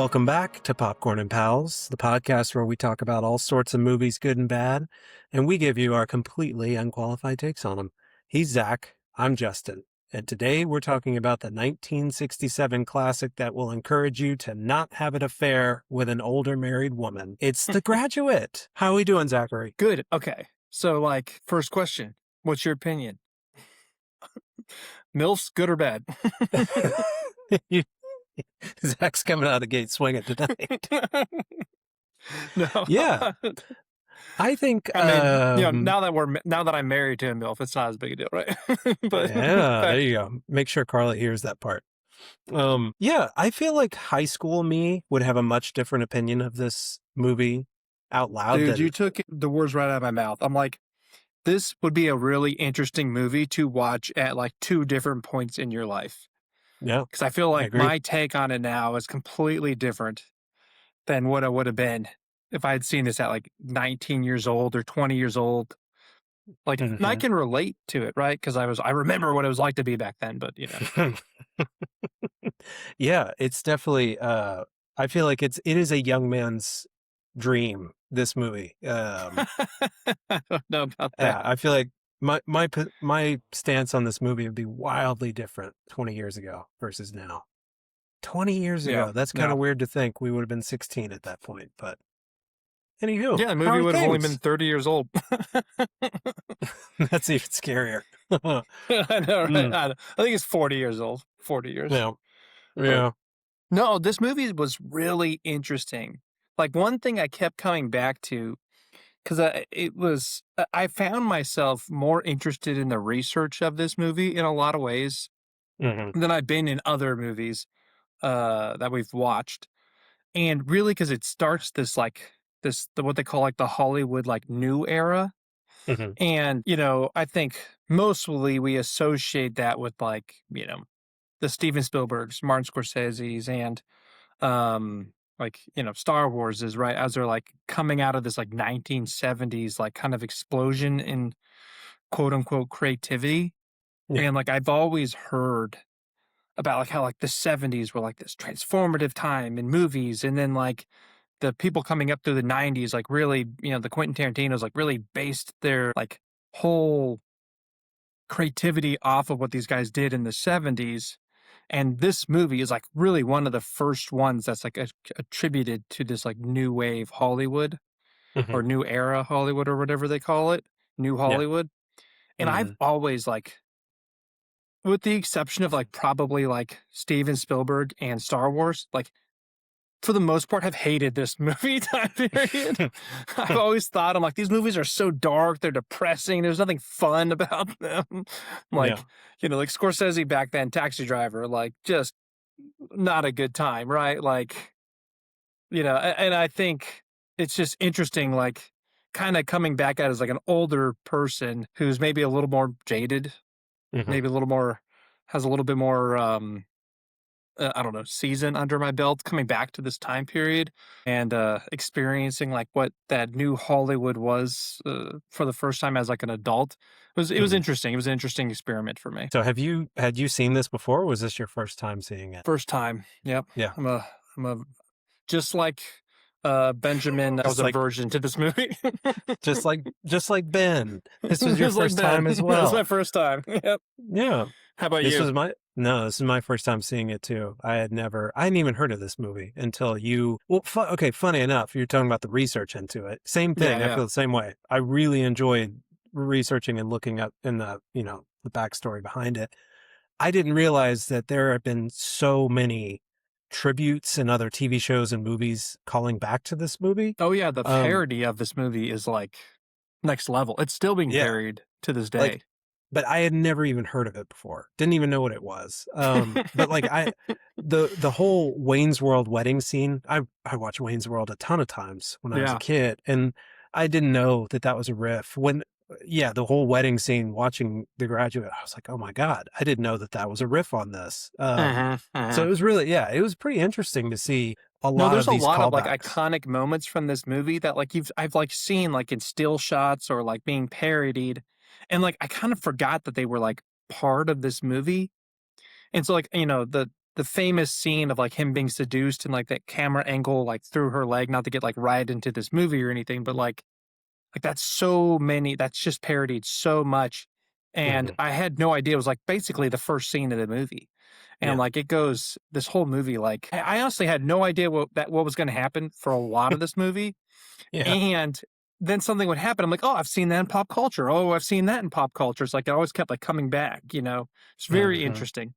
Welcome back to Popcorn and Pals, the podcast where we talk about all sorts of movies, good and bad, and we give you our completely unqualified takes on them. He's Zach, I'm Justin, and today we're talking about the 1967 classic that will encourage you to not have an affair with an older married woman. It's The Graduate. How are we doing, Zachary? Good. Okay. So, first question. What's your opinion? MILFs, good or bad? Zach's coming out of the gate swinging tonight. No. Yeah. I think, I mean, now that I'm married to a MILF, it's not as big a deal, right? But yeah, there you go. Make sure Carla hears that part. Yeah, I feel like high school me would have a much different opinion of this movie out loud. Dude, you took the words right out of my mouth. I'm like, this would be a really interesting movie to watch at like two different points in your life. Yeah. Because I feel like my take on it now is completely different than what it would have been if I had seen this at like 19 years old or 20 years old. Like, and I can relate to it, right? Because I remember what it was like to be back then, but you know. Yeah, it's definitely, I feel like it is a young man's dream, this movie. I don't know about that. Yeah, I feel like my stance on this movie would be wildly different 20 years ago versus now. 20 years ago. That's kind of weird to think. We would have been 16 at that point, but anywho. Yeah, the movie would have only been 30 years old. That's even scarier. I know, right? I think it's 40 years old. 40 years. Yeah. Yeah. No, this movie was really interesting. Like, one thing I kept coming back to, because I found myself more interested in the research of this movie in a lot of ways than I've been in other movies that we've watched. And really, because it starts what they call like the Hollywood like new era. And, you know, I think mostly we associate that with like, you know, the Steven Spielbergs, Martin Scorsese's, and like, you know, Star Wars is right as they're like coming out of this like 1970s like kind of explosion in quote unquote creativity. Yeah. And like I've always heard about like how like the 70s were like this transformative time in movies, and then like the people coming up through the 90s like really, you know, the Quentin Tarantino's like really based their like whole creativity off of what these guys did in the 70s. And this movie is like really one of the first ones that's like attributed to this like new wave Hollywood or new era Hollywood or whatever they call it, new Hollywood. Yeah. And I've always like, with the exception of like probably like Steven Spielberg and Star Wars, like for the most part have hated this movie time period. I've always thought, I'm like, these movies are so dark, they're depressing, there's nothing fun about them. Like, you know, like Scorsese back then, Taxi Driver, like just not a good time, right? Like, you know, and I think it's just interesting, like kind of coming back at as like an older person who's maybe a little more jaded, maybe a little more, has a little bit more, I don't know, season under my belt, coming back to this time period and experiencing like what that new Hollywood was for the first time as like an adult. It was interesting. It was an interesting experiment for me. So had you seen this before, or was this your first time seeing it? First time. Yep. Yeah. I'm a just like Benjamin, I was a virgin to this movie. just like Ben. This was your first time as well. This was my first time. Yep. Yeah. How about you? This is my first time seeing it too. I hadn't even heard of this movie until you. Well, funny enough, you're talking about the research into it. Same thing. I feel the same way. I really enjoyed researching and looking up in the backstory behind it. I didn't realize that there have been so many tributes and other TV shows and movies calling back to this movie. Oh yeah, the parody of this movie is like next level. It's still being parodied to this day. But I had never even heard of it before. Didn't even know what it was. But like the whole Wayne's World wedding scene, I watched Wayne's World a ton of times when I was a kid, and I didn't know that was a riff. The whole wedding scene, watching The Graduate, I was like, oh my God, I didn't know that was a riff on this. So it was really, it was pretty interesting to see a lot of these callbacks. There's a lot of like iconic moments from this movie that like I've like seen like in still shots or like being parodied. And like, I kind of forgot that they were like part of this movie. And so like, you know, the the famous scene of like him being seduced and like that camera angle like through her leg, not to get like right into this movie or anything, but like that's so many that's just parodied so much. And Mhm. I had no idea it was like basically the first scene of the movie. And Yeah. like it goes this whole movie like I honestly had no idea what was going to happen for a lot of this movie. Yeah. And then something would happen. I'm like, "Oh, I've seen that in pop culture. Oh, I've seen that in pop culture." It's like it always kept like coming back, you know. It's very Mhm. interesting.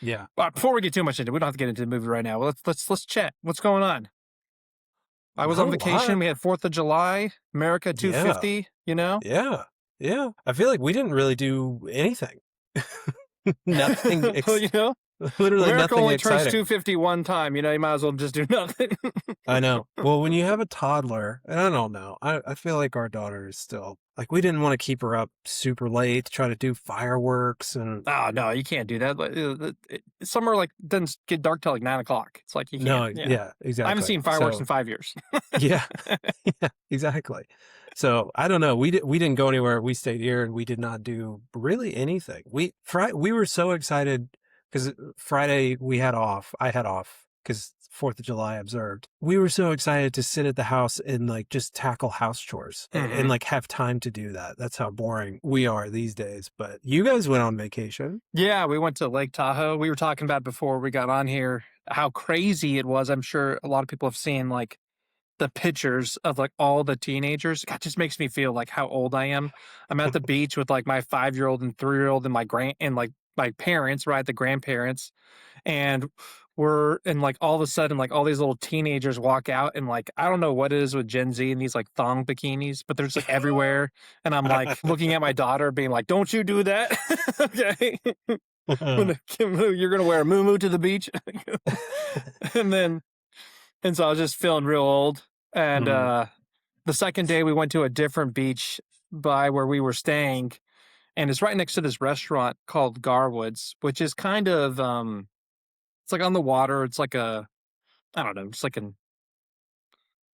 Yeah. Before we get too much into it, we don't have to get into the movie right now. Let's chat. What's going on? I was Not on a vacation. lot. We had 4th of July, America Yeah. 250, you know? Yeah. Yeah. I feel like we didn't really do anything. Nothing Well, you know, literally America nothing only turns exciting. 250 one time, you know, you might as well just do nothing. I know. Well, when you have a toddler, and I don't know, I feel like our daughter is still like we didn't want to keep her up super late to try to do fireworks and Oh, no, you can't do that. Like, summer, like, doesn't get dark till like 9 o'clock. It's like, you can't. no, Yeah. yeah, I haven't exactly. seen fireworks in So 5 years. yeah, yeah, exactly. So I don't know. We didn't go anywhere. We stayed here and we did not do really anything. We were so excited because Friday we had off. I had off because 4th of July observed. We were so excited to sit at the house and like just tackle house chores and Mhm. like have time to do that. That's how boring we are these days. But you guys went on vacation. Yeah, we went to Lake Tahoe. We were talking about before we got on here how crazy it was. I'm sure a lot of people have seen like the pictures of like all the teenagers. God, just makes me feel like how old I am. I'm at the beach with like my 5-year-old and 3-year-old and my grand and like my parents, right? The grandparents. And we're and like all of a sudden, like all these little teenagers walk out and like I don't know what it is with Gen Z and these like thong bikinis, but they're just like everywhere. And I'm like looking at my daughter, being like, "Don't you do that, okay? You're gonna wear a moo to the beach." and then and so I was just feeling real old. And Mm, the second day we went to a different beach by where we were staying, and it's right next to this restaurant called Garwood's, which is kind of it's like on the water. It's like a I don't know, it's like an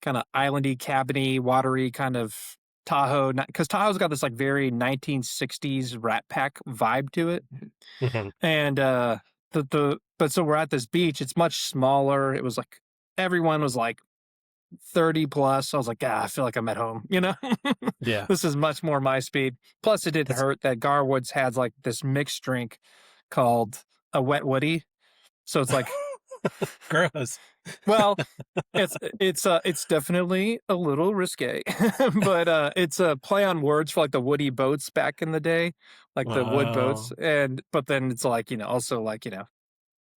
kind of islandy, cabiny, watery kind of Tahoe. Because Tahoe's got this like very 1960s Rat Pack vibe to it. mhm. And but so we're at this beach. It's much smaller. It was like everyone was like 30 plus. I was like, I feel like I'm at home, you know? Yeah, This is much more my speed. Plus, it didn't that's hurt that Garwood's has like this mixed drink called a Wet Woody. So it's like, gross. well, it's definitely a little risque, but it's a play on words for like the woody boats back in the day, like the wood boats, Wow. and but then it's like also like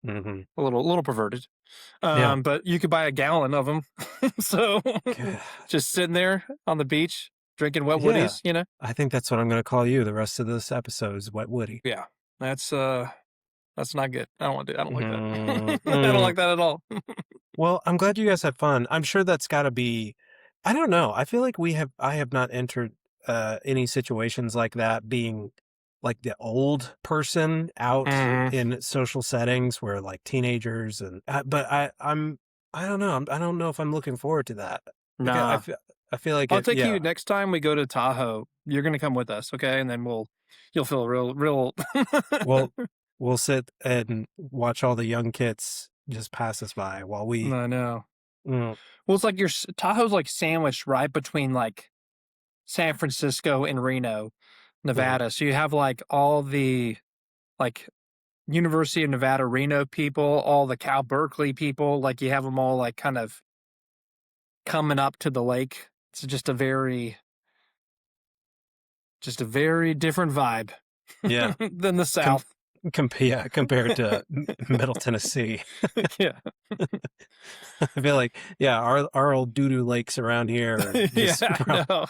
Hmm. a little perverted. Yeah. But you could buy a gallon of them, so God. just sitting there on the beach drinking wet Yeah. woodies, you know. I think that's what I'm going to call you the rest of this episode is Wet Woody. Yeah, that's that's not good. I don't want to. I don't like that. Mm, I don't mm. like that at all. Well, I'm glad you guys had fun. I'm sure that's got to be, I don't know. I feel like I have not entered any situations like that being like the old person out Mhm. in social settings where like teenagers and, but I don't know. I don't know if I'm looking forward to that. Like Nah, I feel like I'll it, take you yeah. next time we go to Tahoe. You're gonna come with us, okay? And then you'll feel real. We'll we'll sit and watch all the young kids just pass us by while we I know. mm, Well, it's like Tahoe's like sandwiched right between like San Francisco and Reno, mhm. Nevada. So you have like all the like University of Nevada, Reno people, all the Cal Berkeley people. Like you have them all like kind of coming up to the lake. It's just a very different vibe Yeah. than the Com South. yeah, compared to Middle Tennessee. Yeah. I feel like, yeah, our old doo-doo lakes around here are just Yeah, no.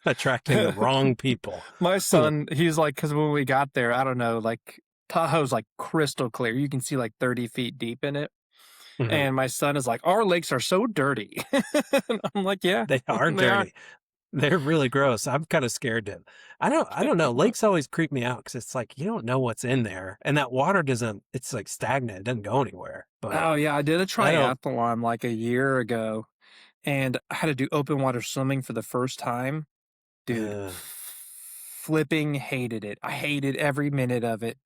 attracting the wrong people. My son, he's like, because when we got there, I don't know, like Tahoe's like crystal clear. You can see like 30 feet deep in it. Mhm. And my son is like, our lakes are so dirty. And I'm like, yeah, They are they are. dirty. They're really gross. I'm kinda scared to I don't know, lakes always creep me out because it's like, you don't know what's in there, and that water doesn't it's, like, stagnant, it doesn't go anywhere, but Oh, yeah, I did a I don't triathlon like a year ago and I had to do open water swimming for the first time. Dude, uh, flipping hated it. I hated every minute of it.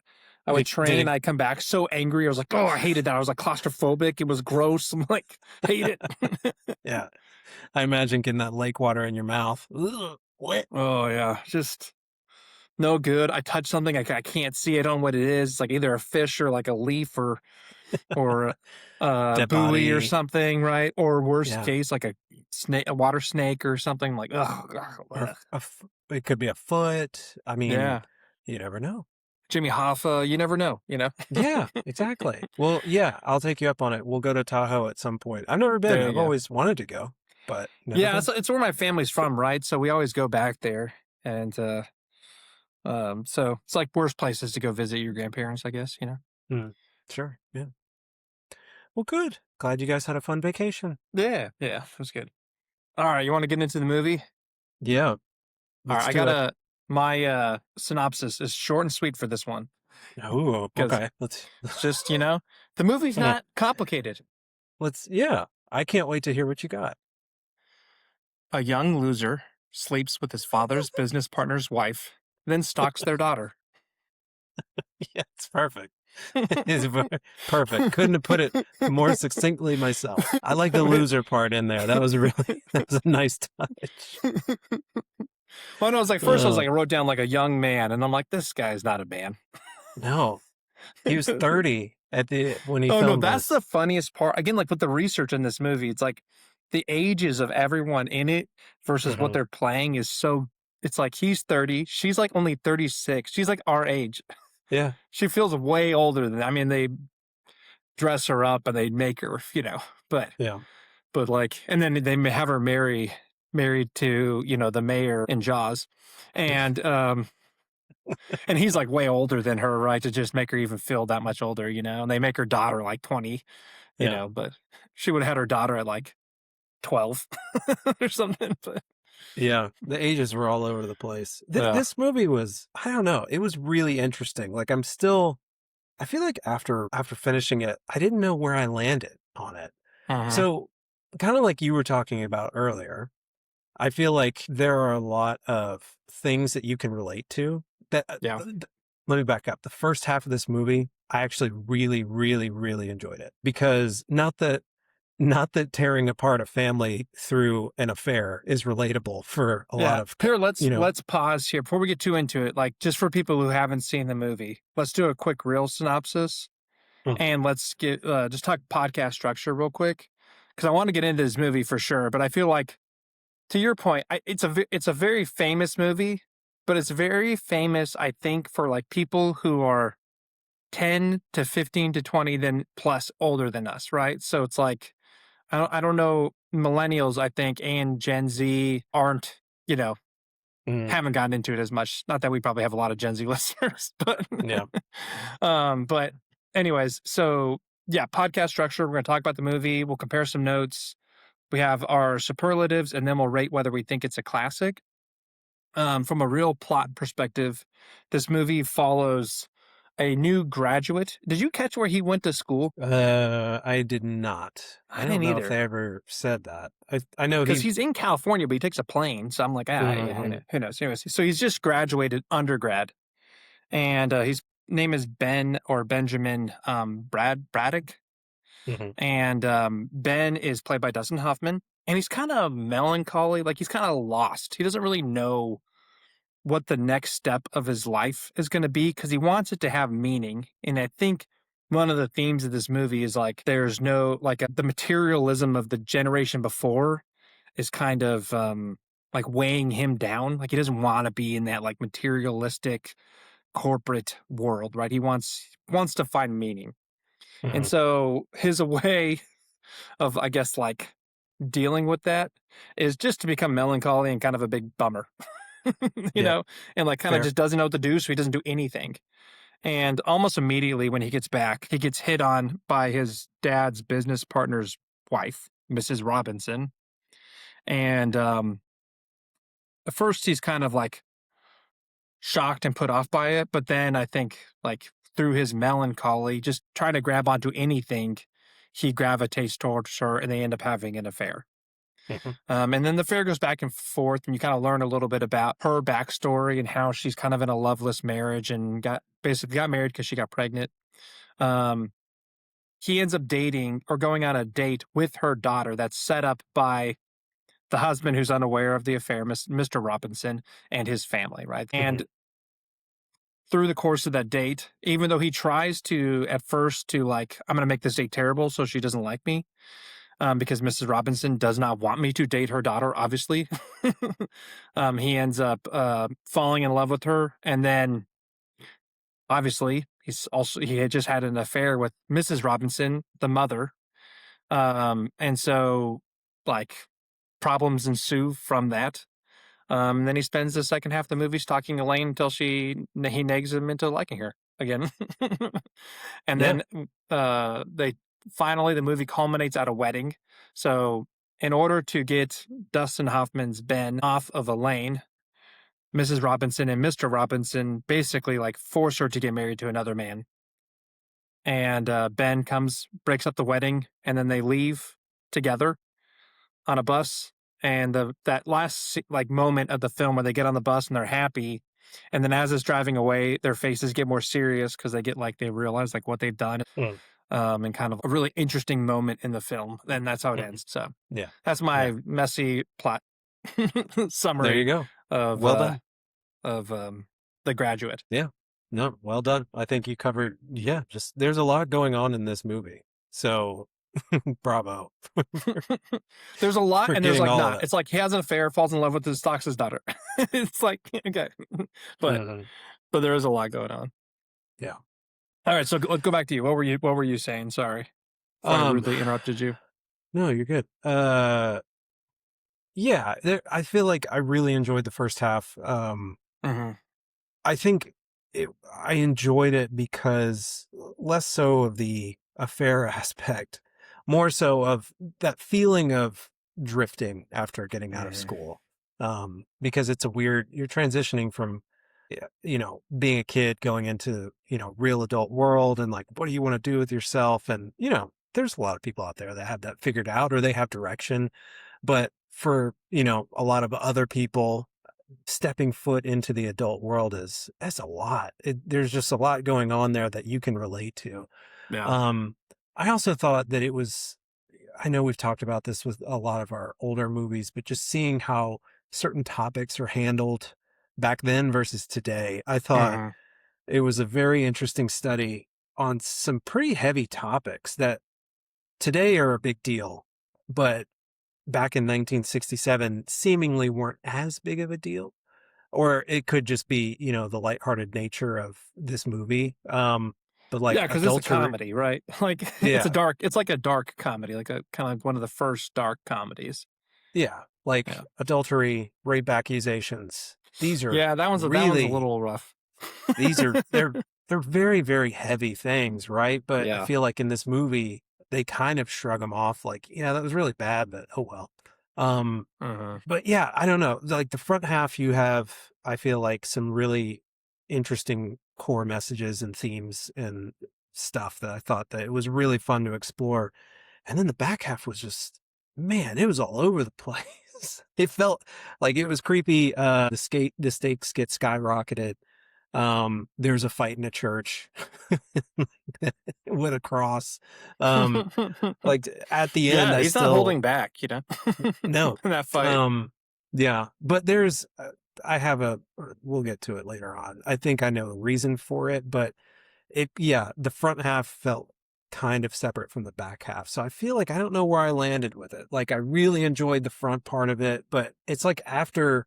I would Did train. it? I'd come back so angry. I was like, oh, I hated that. I was like claustrophobic. It was gross. I'm like, hate it. Yeah. I imagine getting that lake water in your mouth. Ugh, what? Oh yeah, just no good. I touch something I can't see. I don't know what it is. It's like either a fish or like a leaf or a Dead buoy or body. something, right? Or worst Yeah. case, like a snake, a water snake or something. Like, oh, Or ugh. it could be a foot. I mean, Yeah. you never know. Jimmy Hoffa, you never know, you know? Yeah, exactly. Well, yeah, I'll take you up on it. We'll go to Tahoe at some point. I've never been. There I've you go. always wanted to go, but never Yeah, been. it's where my family's from, right? So we always go back there. And so it's like worst places to go visit your grandparents, I guess, you know? Mm, sure. Yeah. Well, good. Glad you guys had a fun vacation. Yeah, it was good. All right, you want to get into the movie? Yeah, All right, let's I do got it. my synopsis is short and sweet for this one Oh, because okay. Let's it's just, the movie's yeah. not complicated. Yeah. I can't wait to hear what you got. A young loser sleeps with his father's business partner's wife, then stalks their daughter. Yeah, it's perfect. It's perfect. Couldn't have put it more succinctly myself. I like the loser part in there. That was really that was a nice touch. Well, no, I was like, first I was Uh, like, I wrote down like a young man, and I'm like, this guy's not a man. no, he was 30 at the when he Oh no, filmed that's the this. funniest part. Again, like with the research in this movie, it's like the ages of everyone in it versus what Hmm. they're playing is so. It's like he's 30, she's like only 36. She's like our age. Yeah, She feels way older than. I mean, they dress her up and they make her, but yeah, like, and then they may have her married to the mayor in Jaws, and and he's like way older than her, right? To just make her even feel that much older, and they make her daughter like 20, yeah, but she would have had her daughter at like 12 or something. But yeah. The ages were all over the place. yeah, This movie was, I don't know, it was really interesting. Like I feel like after finishing it, I didn't know where I landed on it. uh-huh. So, kind of like you were talking about earlier, I feel like there are a lot of things that you can relate to. That Yeah, let me back up. The first half of this movie, I actually really, really, really enjoyed it because not that tearing apart a family through an affair is relatable for a lot yeah. of, Here, you know. let's pause here before we get too into it. Like, just for people who haven't seen the movie, let's do a quick real synopsis, Mm, and let's get just talk podcast structure real quick because I want to get into this movie for sure. But I feel like, to your point, it's a very famous movie, but it's very famous, I think, for like people who are 10 to 15 to 20 then plus older than us, right? So it's like I don't know, millennials, I think, and Gen Z aren't, mm, haven't gotten into it as much. Not that we probably have a lot of Gen Z listeners, but yeah. but anyways, so yeah, podcast structure. We're going to talk about the movie. We'll compare some notes. We have our superlatives, and then we'll rate whether we think it's a classic. From a real plot perspective, this movie follows a new graduate. Did you catch where he went to school? I did not. I I don't didn't know if they either. ever said that. I know Because he. he's in California, but he takes a plane. So I'm like, yeah, Mhm, who knows? Anyways, so he's just graduated undergrad, and his name is Ben or Benjamin Braddock, mhm, and Ben is played by Dustin Hoffman, and he's kind of melancholy, like he's kind of lost. He doesn't really know what the next step of his life is going to be because he wants it to have meaning. And I think one of the themes of this movie is like there's no like the materialism of the generation before is kind of like weighing him down. Like he doesn't want to be in that like materialistic corporate world, right? He wants to find meaning. And mhm. so his way of I guess like dealing with that is just to become melancholy and kind of a big bummer. you Yeah, know, and like kind of fair. just doesn't know what to do, so he doesn't do anything. And almost immediately when he gets back, he gets hit on by his dad's business partner's wife, Mrs. Robinson. And at first he's kind of like shocked and put off by it, but then I think like through his melancholy, just trying to grab onto anything, he gravitates towards her and they end up having an affair. Mhm. And then the affair goes back and forth, and you kind of learn a little bit about her backstory and how she's kind of in a loveless marriage and got married because she got pregnant. Um, he ends up dating or going on a date with her daughter that's set up by the husband who's unaware of the affair, Mr. Robinson, and his family, right? Mhm. And through the course of that date, even though he tries to at first to like, I'm going to make this date terrible so she doesn't like me, because Mrs. Robinson does not want me to date her daughter, obviously. He ends up falling in love with her. And then obviously, he had just had an affair with Mrs. Robinson, the mother. And so, like, problems ensue from that. And then he spends the second half of the movie stalking Elaine until he nags him into liking her again. And Yeah. then they finally the movie culminates at a wedding. So in order to get Dustin Hoffman's Ben off of Elaine, Mrs. Robinson and Mr. Robinson basically like force her to get married to another man. And Ben comes, breaks up the wedding, and then they leave together on a bus. And that last like moment of the film where they get on the bus and they're happy, and then as it's driving away, their faces get more serious because they get like they realize like what they've done, Mm. and kind of a really interesting moment in the film. And that's how it Mhm. ends. So Yeah. that's Yeah. my messy plot There you summary go. of Well done. The Graduate. Yeah. No, well done. I think you covered, yeah, just there's a lot going on in this movie. So bravo There's a lot, for and there's getting like all of not. it. It's like he has an affair, falls in love with his Stox's daughter. It's like okay, but Mhm. but there is a lot going on. Yeah. All right, so let's go back to you. What were you saying? Sorry if I Um, rudely interrupted you. no, you're good. Yeah, I feel like I really enjoyed the first half. Mhm. I think I enjoyed it because less so of the affair aspect, more so of that feeling of drifting after getting out of Mhm. school. Because it's a weird, you're transitioning from, yeah, being a kid going into, real adult world and like, what do you want to do with yourself? And, there's a lot of people out there that have that figured out or they have direction. But for, a lot of other people, stepping foot into the adult world that's a lot. There's just a lot going on there that you can relate to. Yeah. Um, I also thought that it was, I know we've talked about this with a lot of our older movies, but just seeing how certain topics are handled back then versus today, I thought Mhm. it was a very interesting study on some pretty heavy topics that today are a big deal, but back in 1967 seemingly weren't as big of a deal. Or it could just be, the lighthearted nature of this movie. But Yeah, like because it's a adultery, comedy, right? Like yeah, it's like a dark comedy, like a kind of like one of the first dark comedies. yeah, Yeah. like adultery, rape accusations. These are Yeah, that one's a really, little rough. these are they're very very heavy things, right? But I Yeah. feel like in this movie they kind of shrug them off, like, yeah, that was really bad, but oh well. Um, Mhm. But yeah, I don't know. Like the front half, you have, I feel like, some really interesting core messages and themes and stuff that I thought that it was really fun to explore. And then the back half was just, man, it was all over the place. It felt like it was creepy. The stakes get skyrocketed. There's a fight in a church with a cross. Um, like at the end, Yeah, I he's not still holding back, you know, no. in that fight. Um, yeah, but there's, I have we'll get to it later on. I think I know the reason for it, but yeah, the front half felt kind of separate from the back half. So I feel like I don't know where I landed with it. Like I really enjoyed the front part of it, but it's like after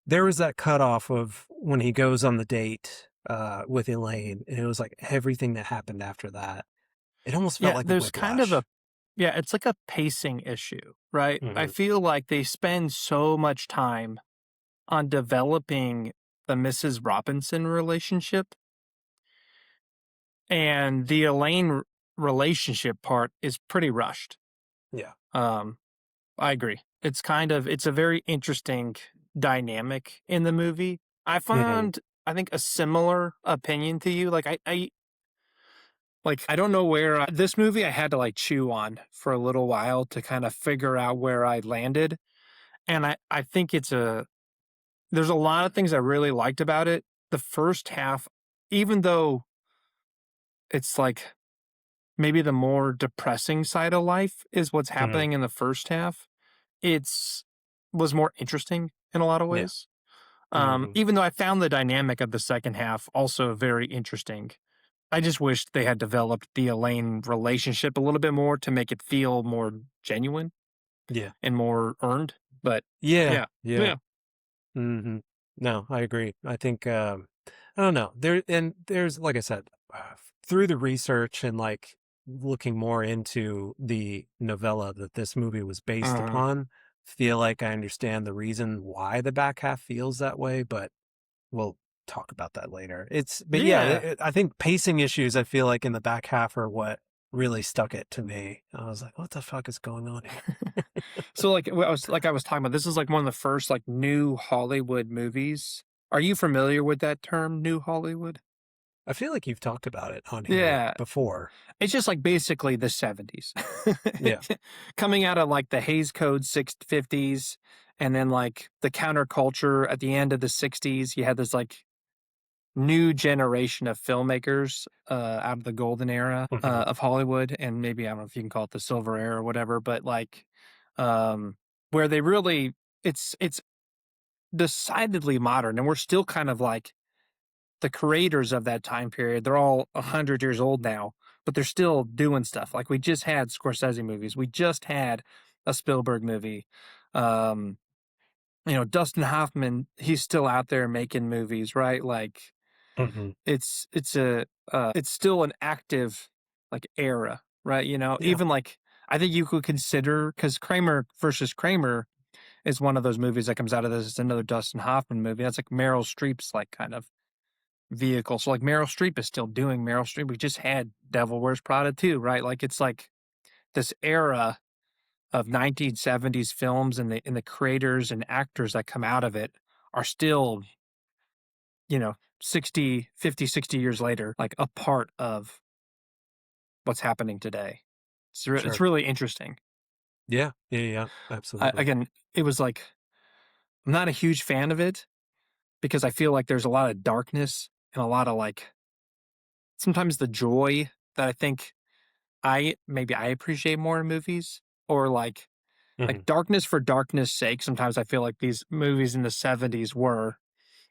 there was that cutoff of when he goes on the date, with Elaine, and it was like everything that happened after that. It almost felt Yeah, like a there's kind of a whiplash. yeah, it's like a pacing issue, right? I Hmm. feel like they spend so much time on developing the Mrs. Robinson relationship, and the Elaine relationship part is pretty rushed. Yeah. Um, I agree. It's a very interesting dynamic in the movie. I Hmm. found I think a similar opinion to you. Like I Like, I don't know where this movie I had to, like, chew on for a little while to kinda figure out where I landed, and I think there's a lot of things I really liked about it. The first half, even though it's, like, maybe the more depressing side of life is what's Mhm. happening in the first half, it's was more interesting in a lot of Yeah. ways. Mhm. Even though I found the dynamic of the second half also very interesting. I just wished they had developed the Elaine relationship a little bit more to make it feel more genuine Yeah. and more earned. But Yeah. yeah, Yeah. yeah, Mhm. No, I agree. I think, I don't know. There's, like I said, through the research and like looking more into the novella that this movie was based mhm, upon, feel like I understand the reason why the back half feels that way, but we'll talk about that later. But yeah, yeah. I think pacing issues, I feel like in the back half are what really stuck it to me. I was like, what the fuck is going on here? So I was talking about, this is like one of the first like new Hollywood movies. Are you familiar with that term, new Hollywood? I feel like you've talked about it on here Yeah, before. it's just like basically the 70s. Yeah. Coming out of like the Hays Code 50s and then like the counterculture at the end of the 60s, you had this like new generation of filmmakers out of the golden era Mhm. of Hollywood, and maybe I don't know if you can call it the silver era or whatever, but like um, where they really it's decidedly modern, and we're still kind of like the creators of that time period. They're all 100 years old now, but they're still doing stuff. Like we just had Scorsese movies, we just had a Spielberg movie. Um, Dustin Hoffman, he's still out there making movies, right? Like Mhm. it's still an active, like, era, right, Yeah. Even, like, I think you could consider because Kramer versus Kramer is one of those movies that comes out of this. It's another Dustin Hoffman movie. That's, like, Meryl Streep's, like, kind of vehicle. So, like, Meryl Streep is still doing Meryl Streep. We just had Devil Wears Prada too, right? Like, it's, like, this era of 1970s films and the creators and actors that come out of it are still, you know, 60 years later, like, a part of what's happening today. It's Sure. really interesting. Yeah. Yeah. Yeah. Absolutely. Again, it was like I'm not a huge fan of it because I feel like there's a lot of darkness and a lot of like sometimes the joy that I think I appreciate more in movies or like Mhm. darkness for darkness sake. Sometimes I feel like these movies in the 70s were.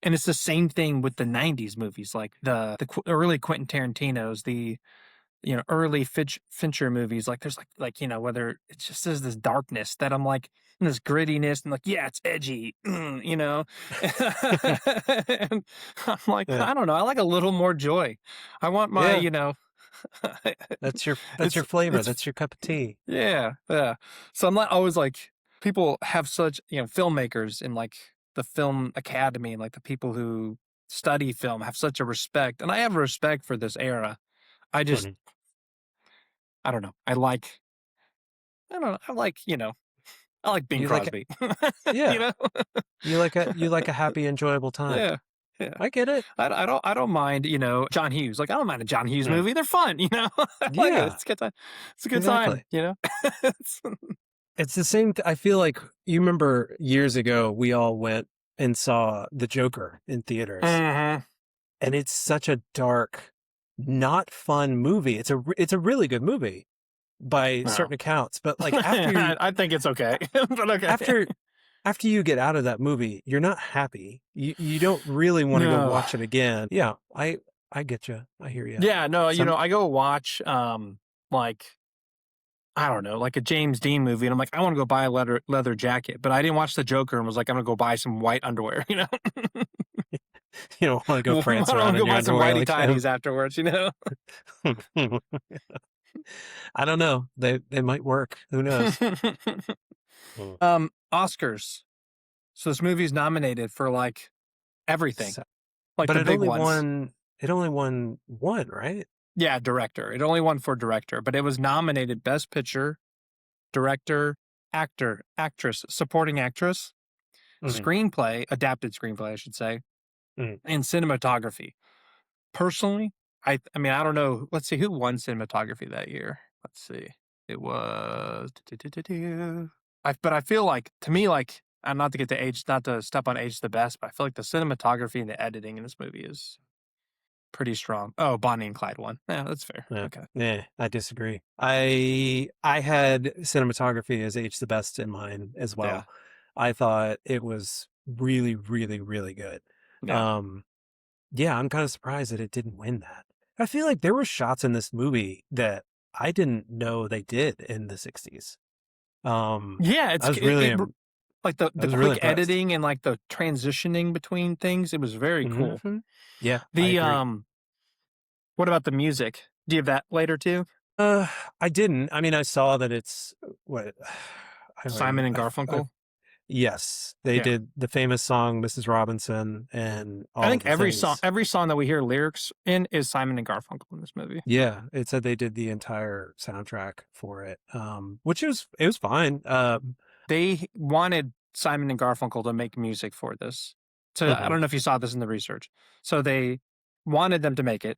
And it's the same thing with the 90s movies, like the early Quentin Tarantino's, the early Fincher movies, like there's whether it's just there's this darkness that I'm like, and this grittiness, and like, yeah, it's edgy, and I'm like, Yeah. I don't know, I like a little more joy. I want my, Yeah. That's your flavor. it's That's your cup of tea. yeah, yeah. So I'm not always like people have such filmmakers in like the film academy and like the people who study film have such a respect, and I have a respect for this era. I just Mhm. I don't know. I don't know. I like Bing You like it. Crosby. you Yeah. know? You like a happy, enjoyable time. Yeah. Yeah. I get it. I don't mind, John Hughes. Like I don't mind a John Hughes Mm. movie. They're fun. I like it. Yeah. It's a good time. It's a good time, Exactly. It's It's the same. I feel like you remember years ago, we all went and saw The Joker in theaters, Mhm. and it's such a dark, not fun movie. It's a really good movie by No. certain accounts, but like I think it's okay. But okay. after after you get out of that movie, you're not happy. You don't really want to go No. watch it again. Yeah, I get you. I hear you. Yeah, no, Some I go watch like I don't know, like a James Dean movie, and I'm like, I want to go buy a leather jacket, but I didn't watch the Joker and was like, I'm gonna go buy some white underwear. you don't want to go I prance don't want around to in go your buy some underwear whitey like him. tidies afterwards. I don't know. They might work. Who knows? Mm. Oscars. So this movie's nominated for like everything, So, like but the big ones. it only won one, right? Yeah, director. It only won for director, but it was nominated Best Picture, Director, Actor, Actress, Supporting Actress, Mhm. Screenplay, Adapted Screenplay, I should say, Mhm. and Cinematography. Personally, I mean, I don't know. Let's see who won cinematography that year. Let's see. It was but I feel like to me, like, not to get to age, not to step on age the best, but I feel like the cinematography and the editing in this movie is pretty strong. Oh, Bonnie and Clyde won. Yeah, that's fair. Yeah. Okay. Yeah, I disagree. I had cinematography as H the best in mine as Yeah. well. I thought it was really, really, really good. Yeah. Um, yeah, I'm kind of surprised that it didn't win that. I feel like there were shots in this movie that I didn't know they did in the 60s. Yeah, I it's was really, like I the was really quick impressed. editing and like the transitioning between things. It was very cool. Hmm. Yeah, I The agree. what about the music? Do you have that later too? Uh, I didn't. I mean, I saw that it's what I don't even. Simon and I Garfunkel. yes, they Yeah. did the famous song "Mrs. Robinson" and I all think the things. every song that we hear lyrics in is Simon and Garfunkel in this movie. Yeah, it said they did the entire soundtrack for it, which it was fine. They wanted Simon and Garfunkel to make music for this. So I Mhm, don't know if you saw this in the research. So they wanted them to make it.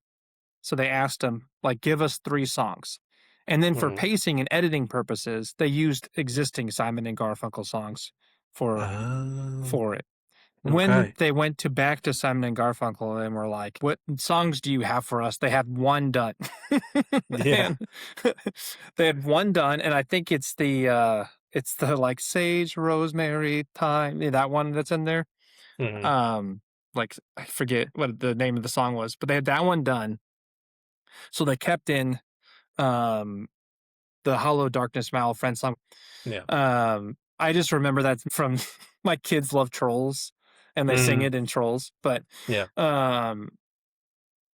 So they asked them, like, give us 3 songs. And then for mhm. pacing and editing purposes, they used existing Simon and Garfunkel songs for Oh, for it. When okay. they went to back to Simon and Garfunkel and were like, "What songs do you have for us?" They had 1 done. Yeah. And they had 1 done, and I think it's the, like, Sage, Rosemary, Thyme, that one that's in there. Mhm, Um, like, I forget what the name of the song was, but they had that one done, so they kept in, um, the Hollow Darkness, My Old Friend song. yeah. I just remember that from my kids love Trolls, and they sing Mhm, it in Trolls, but, yeah. um,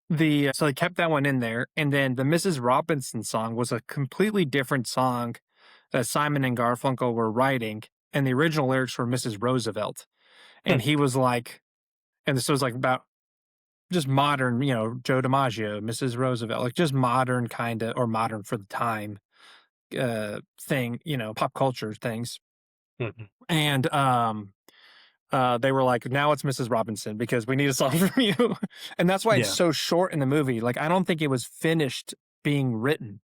so they kept that one in there, and then the Mrs. Robinson song was a completely different song that Simon and Garfunkel were writing, and the original lyrics were Mrs. Roosevelt, Hmm, and he was like and this was, like, about just modern, Joe DiMaggio, Mrs. Roosevelt, like, just modern kinda or modern for the time, thing, pop culture things, mhm. and, they were like, "Now it's Mrs. Robinson because we need a song from you." And that's why it's Yeah, so short in the movie. Like, I don't think it was finished being written.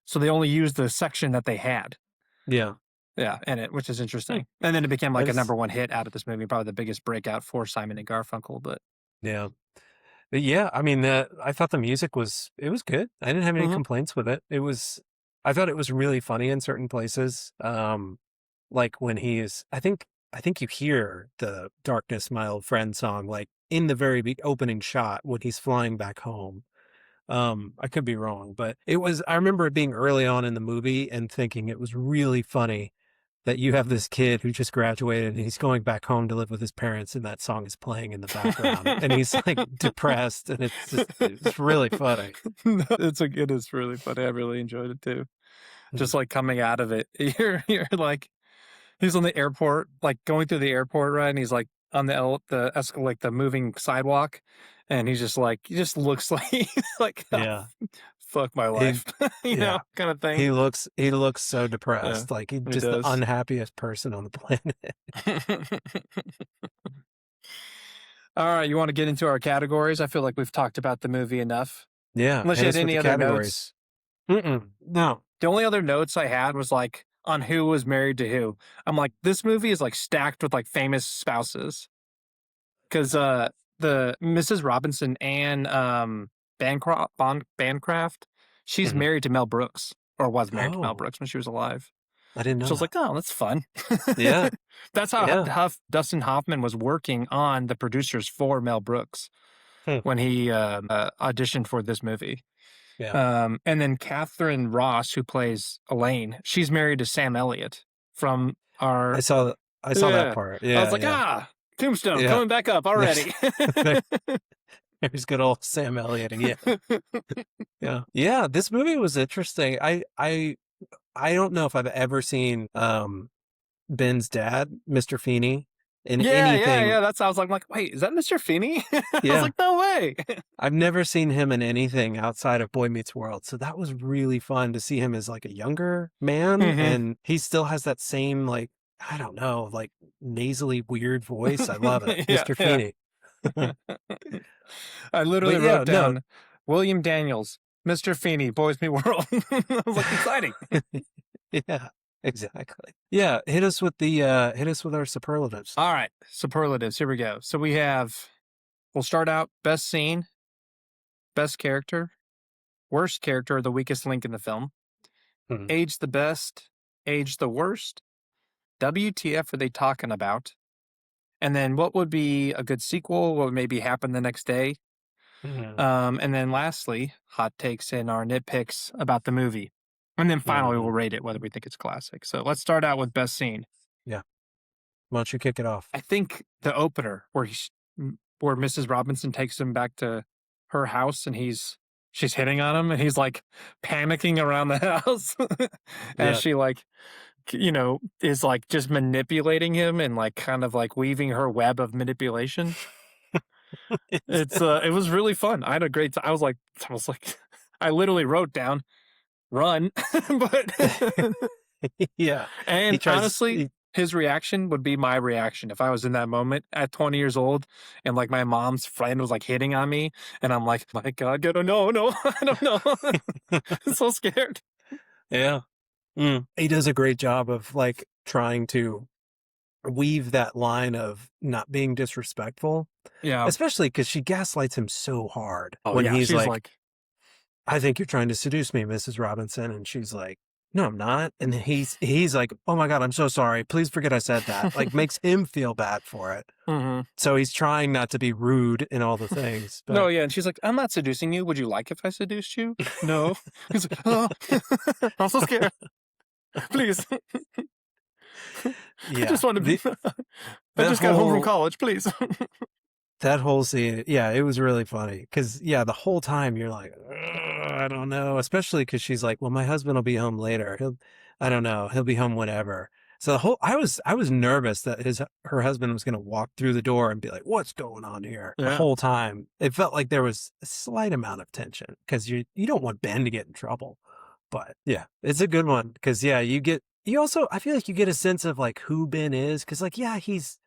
So they only used the section that they had. yeah. Yeah, in it, which is Hmm, interesting. And then it became that like a is number one hit out of this movie, probably the biggest breakout for Simon and Garfunkel. But yeah. But yeah, I mean, I thought the music was it was good. I didn't have any Mhm. complaints with it. I thought it was really funny in certain places. Like when I think you hear the "Darkness, My Old Friend" song like in the very opening shot when he's flying back home. I could be wrong, but I remember it being early on in the movie and thinking it was really funny that you have this kid who just graduated and he's going back home to live with his parents and that song is playing in the background and he's like depressed and it's really funny. No, it is really funny. I really enjoyed it too. Mm. Just like coming out of it, you're like he's on the airport, like going through the airport, right? And he's like on like the moving sidewalk, and he's just like he just looks like like "Oh, Yeah. fuck my He life, yeah. kind of thing. He looks so Yeah, depressed, like he's he just the does. unhappiest person on the planet. All right, you want to get into our categories? I feel like we've talked about the movie enough. Yeah, Unless you hit had us with the any other notes. categories. Mm-mm. No. The only other notes I had was like on who was married to who. I'm like, this movie is like stacked with like famous spouses. Because the Mrs. Robinson and Bancroft, she's Mhm. married to Mel Brooks, or was married to Mel Oh, Brooks when she was alive. I didn't know So I was that. like, oh, that's fun. Yeah, That's how yeah. Dustin Hoffman was working on the producers for Mel Brooks Hmm, when he auditioned for this movie. yeah. And then Catherine Ross, who plays Elaine, she's married to Sam Elliott from I our saw I saw that yeah. part. I was Yeah, like, yeah. ah, Tombstone Yeah. coming back up There's already. there there's good old Sam Elliott again. Yeah. Yeah, this movie was interesting. I don't know if I've ever seen, Ben's dad, Mr. Feeney, in Yeah, yeah, anything. yeah. That's I was like, wait, is that Mr. Feeney? I was Yeah. like, no way. I've never seen him in anything outside of Boy Meets World, so that was really fun to see him as, like, a younger man, Hmm. and he still has that same, like, I don't know, like, nasally weird voice. I love it. Yeah, Mr. yeah. Feeney. I But literally yeah, wrote no. down. William Daniels, Mr. Feeney, Boys Meet World. I was like, exciting. Yeah, exactly. Yeah, hit us with our superlatives. All right, superlatives. Here we go. So we'll start out best scene, best character, worst character, or the weakest link in the film, Mhm, age the best, age the worst, WTF are they talking about? And then what would be a good sequel? What would maybe happen the next day? mhm, And then lastly, hot takes and our nitpicks about the movie. And then finally, we'll mhm. rate it whether we think it's classic. So let's start out with best scene. Yeah. Why don't you kick it off? I think the opener where Mrs. Robinson takes him back to her house and she's hitting on him and he's like panicking around the house as Yeah. she like is like just manipulating him and like kind of like weaving her web of manipulation. It's It was really fun. I had a great time. I was like I literally wrote down run, but yeah. He and tries honestly, he, his reaction would be my reaction if I was in that moment at 20 years old and like my mom's friend was like hitting on me and I'm like, my God, get no, I don't know. I'm so scared. Yeah. He does a great job of like trying to weave that line of not being disrespectful, Yeah. especially because she gaslights him so hard Oh when yeah. he's She's like, like, I think you're trying to seduce me, Mrs. Robinson. And she's like, no, I'm not. And he's like, oh my God, I'm so sorry. Please forget I said that. Like makes him feel bad for it. mm-hmm. So he's trying not to be rude in all the things, No, but yeah. And she's like, I'm not seducing you. Would you like if I seduced you? No. He's like, oh, I'm so scared. Please. I yeah, just want to be, I that just got home from whole college. Please. that whole scene, yeah, it was really funny because yeah, the whole time you're like, "Ugh, I don't know, especially because she's like, well, my husband will be home later. I don't know, he'll be home whenever. So the whole, I was nervous that her husband was going to walk through the door and be like, what's going on here? The Yeah. whole time, it felt like there was a slight amount of tension because you don't want Ben to get in trouble. But yeah, it's a good one because yeah, you also I feel like you get a sense of like who Ben is because like yeah, he's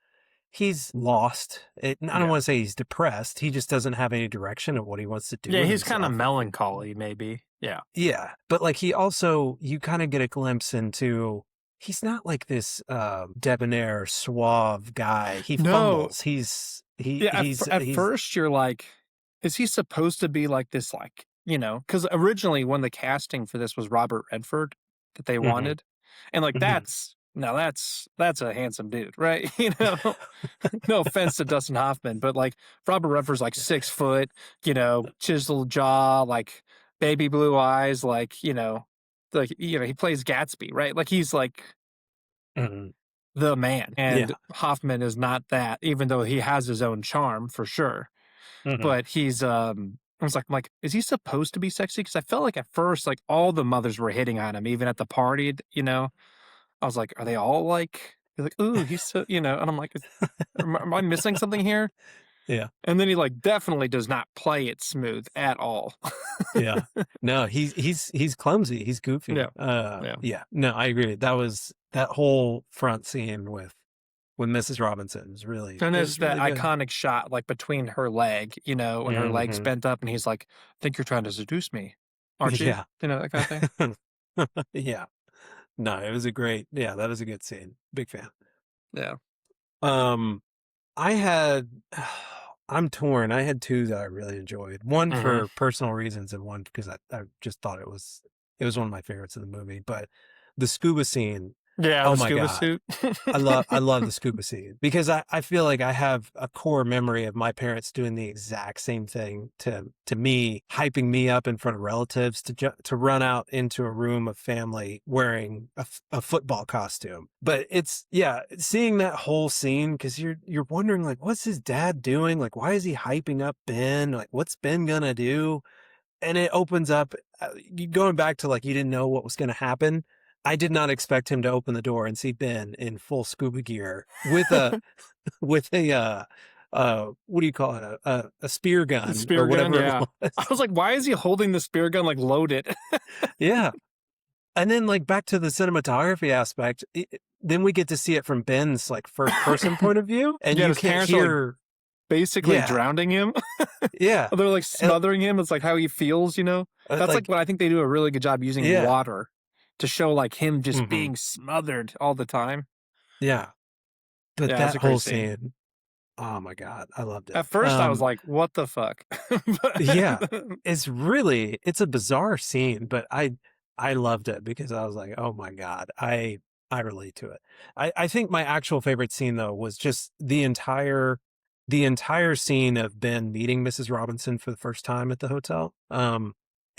lost. I don't Yeah. want to say he's depressed. He just doesn't have any direction of what he wants to do Yeah. with He's kind of himself. melancholy, maybe. Yeah. Yeah, but like he also, you kind of get a glimpse into. He's not like this debonair, suave guy. He No, fumbles. He's he yeah, at he's. first you're like, is he supposed to be like this, like, because originally when the casting for this was Robert Redford that they Mhm, wanted, and like mhm. that's a handsome dude, right? No offense to Dustin Hoffman, but like Robert Redford's like 6 foot, chiseled jaw, like baby blue eyes, he plays Gatsby, right? Like he's like Mhm. the man, Yeah. and Hoffman is not that, even though he has his own charm for sure. Mhm. But I was like, is he supposed to be sexy? Because I felt like at first, like all the mothers were hitting on him, even at the party. I was like, are they all like? They're like, ooh, he's so, and I'm like, am I missing something here? Yeah. And then he like definitely does not play it smooth at all. Yeah. No, he's clumsy. He's Yeah, goofy. yeah. Yeah. No, I agree. That whole front scene with Mrs. Robinson is really And it there's was that really good. iconic shot like between her leg, when her leg's Mhm. bent up, and he's like, "I think you're trying to seduce me, aren't you?" Yeah. That kind of thing. Yeah. No, it was a great. Yeah, that was a good scene. Big fan. Yeah. Um I had I'm torn. I had two that I really enjoyed. One Mhm. for personal reasons and one because I just thought it was one of my favorites of the movie. But the scuba scene, Yeah, oh the my scuba God. suit. I love the scuba scene because I feel like I have a core memory of my parents doing the exact same thing to me, hyping me up in front of relatives to run out into a room of family wearing a football costume. But it's yeah, seeing that whole scene because you're wondering like what's his dad doing? Like why is he hyping up Ben? Like what's Ben gonna do? And it opens up going back to like you didn't know what was going to happen. I did not expect him to open the door and see Ben in full scuba gear with a with a what do you call it, a spear The gun or spear gun, whatever it yeah. I was. was like, "Why is he holding the spear gun, like, loaded?" Yeah, and then like back to the cinematography aspect, then we get to see it from Ben's like first person point of view, and Yeah, you his can't parents are, like, hear. basically Yeah. drowning him. Yeah. They're, like, Uh, smothering him, it's, like, how he feels, you know? That's, like, like what I think they do a really good job using yeah. water to show, like, him just Mhm. being smothered all the time. Yeah. But Yeah, it's that a great whole scene. scene, oh my god, I loved it. At first, I was like, "What the fuck?" Yeah, But it's a bizarre scene, but I loved it because I was like, "Oh my god, I relate to it." I think my actual favorite scene though was just the entire scene of Ben meeting Mrs. Robinson for the first time at the hotel.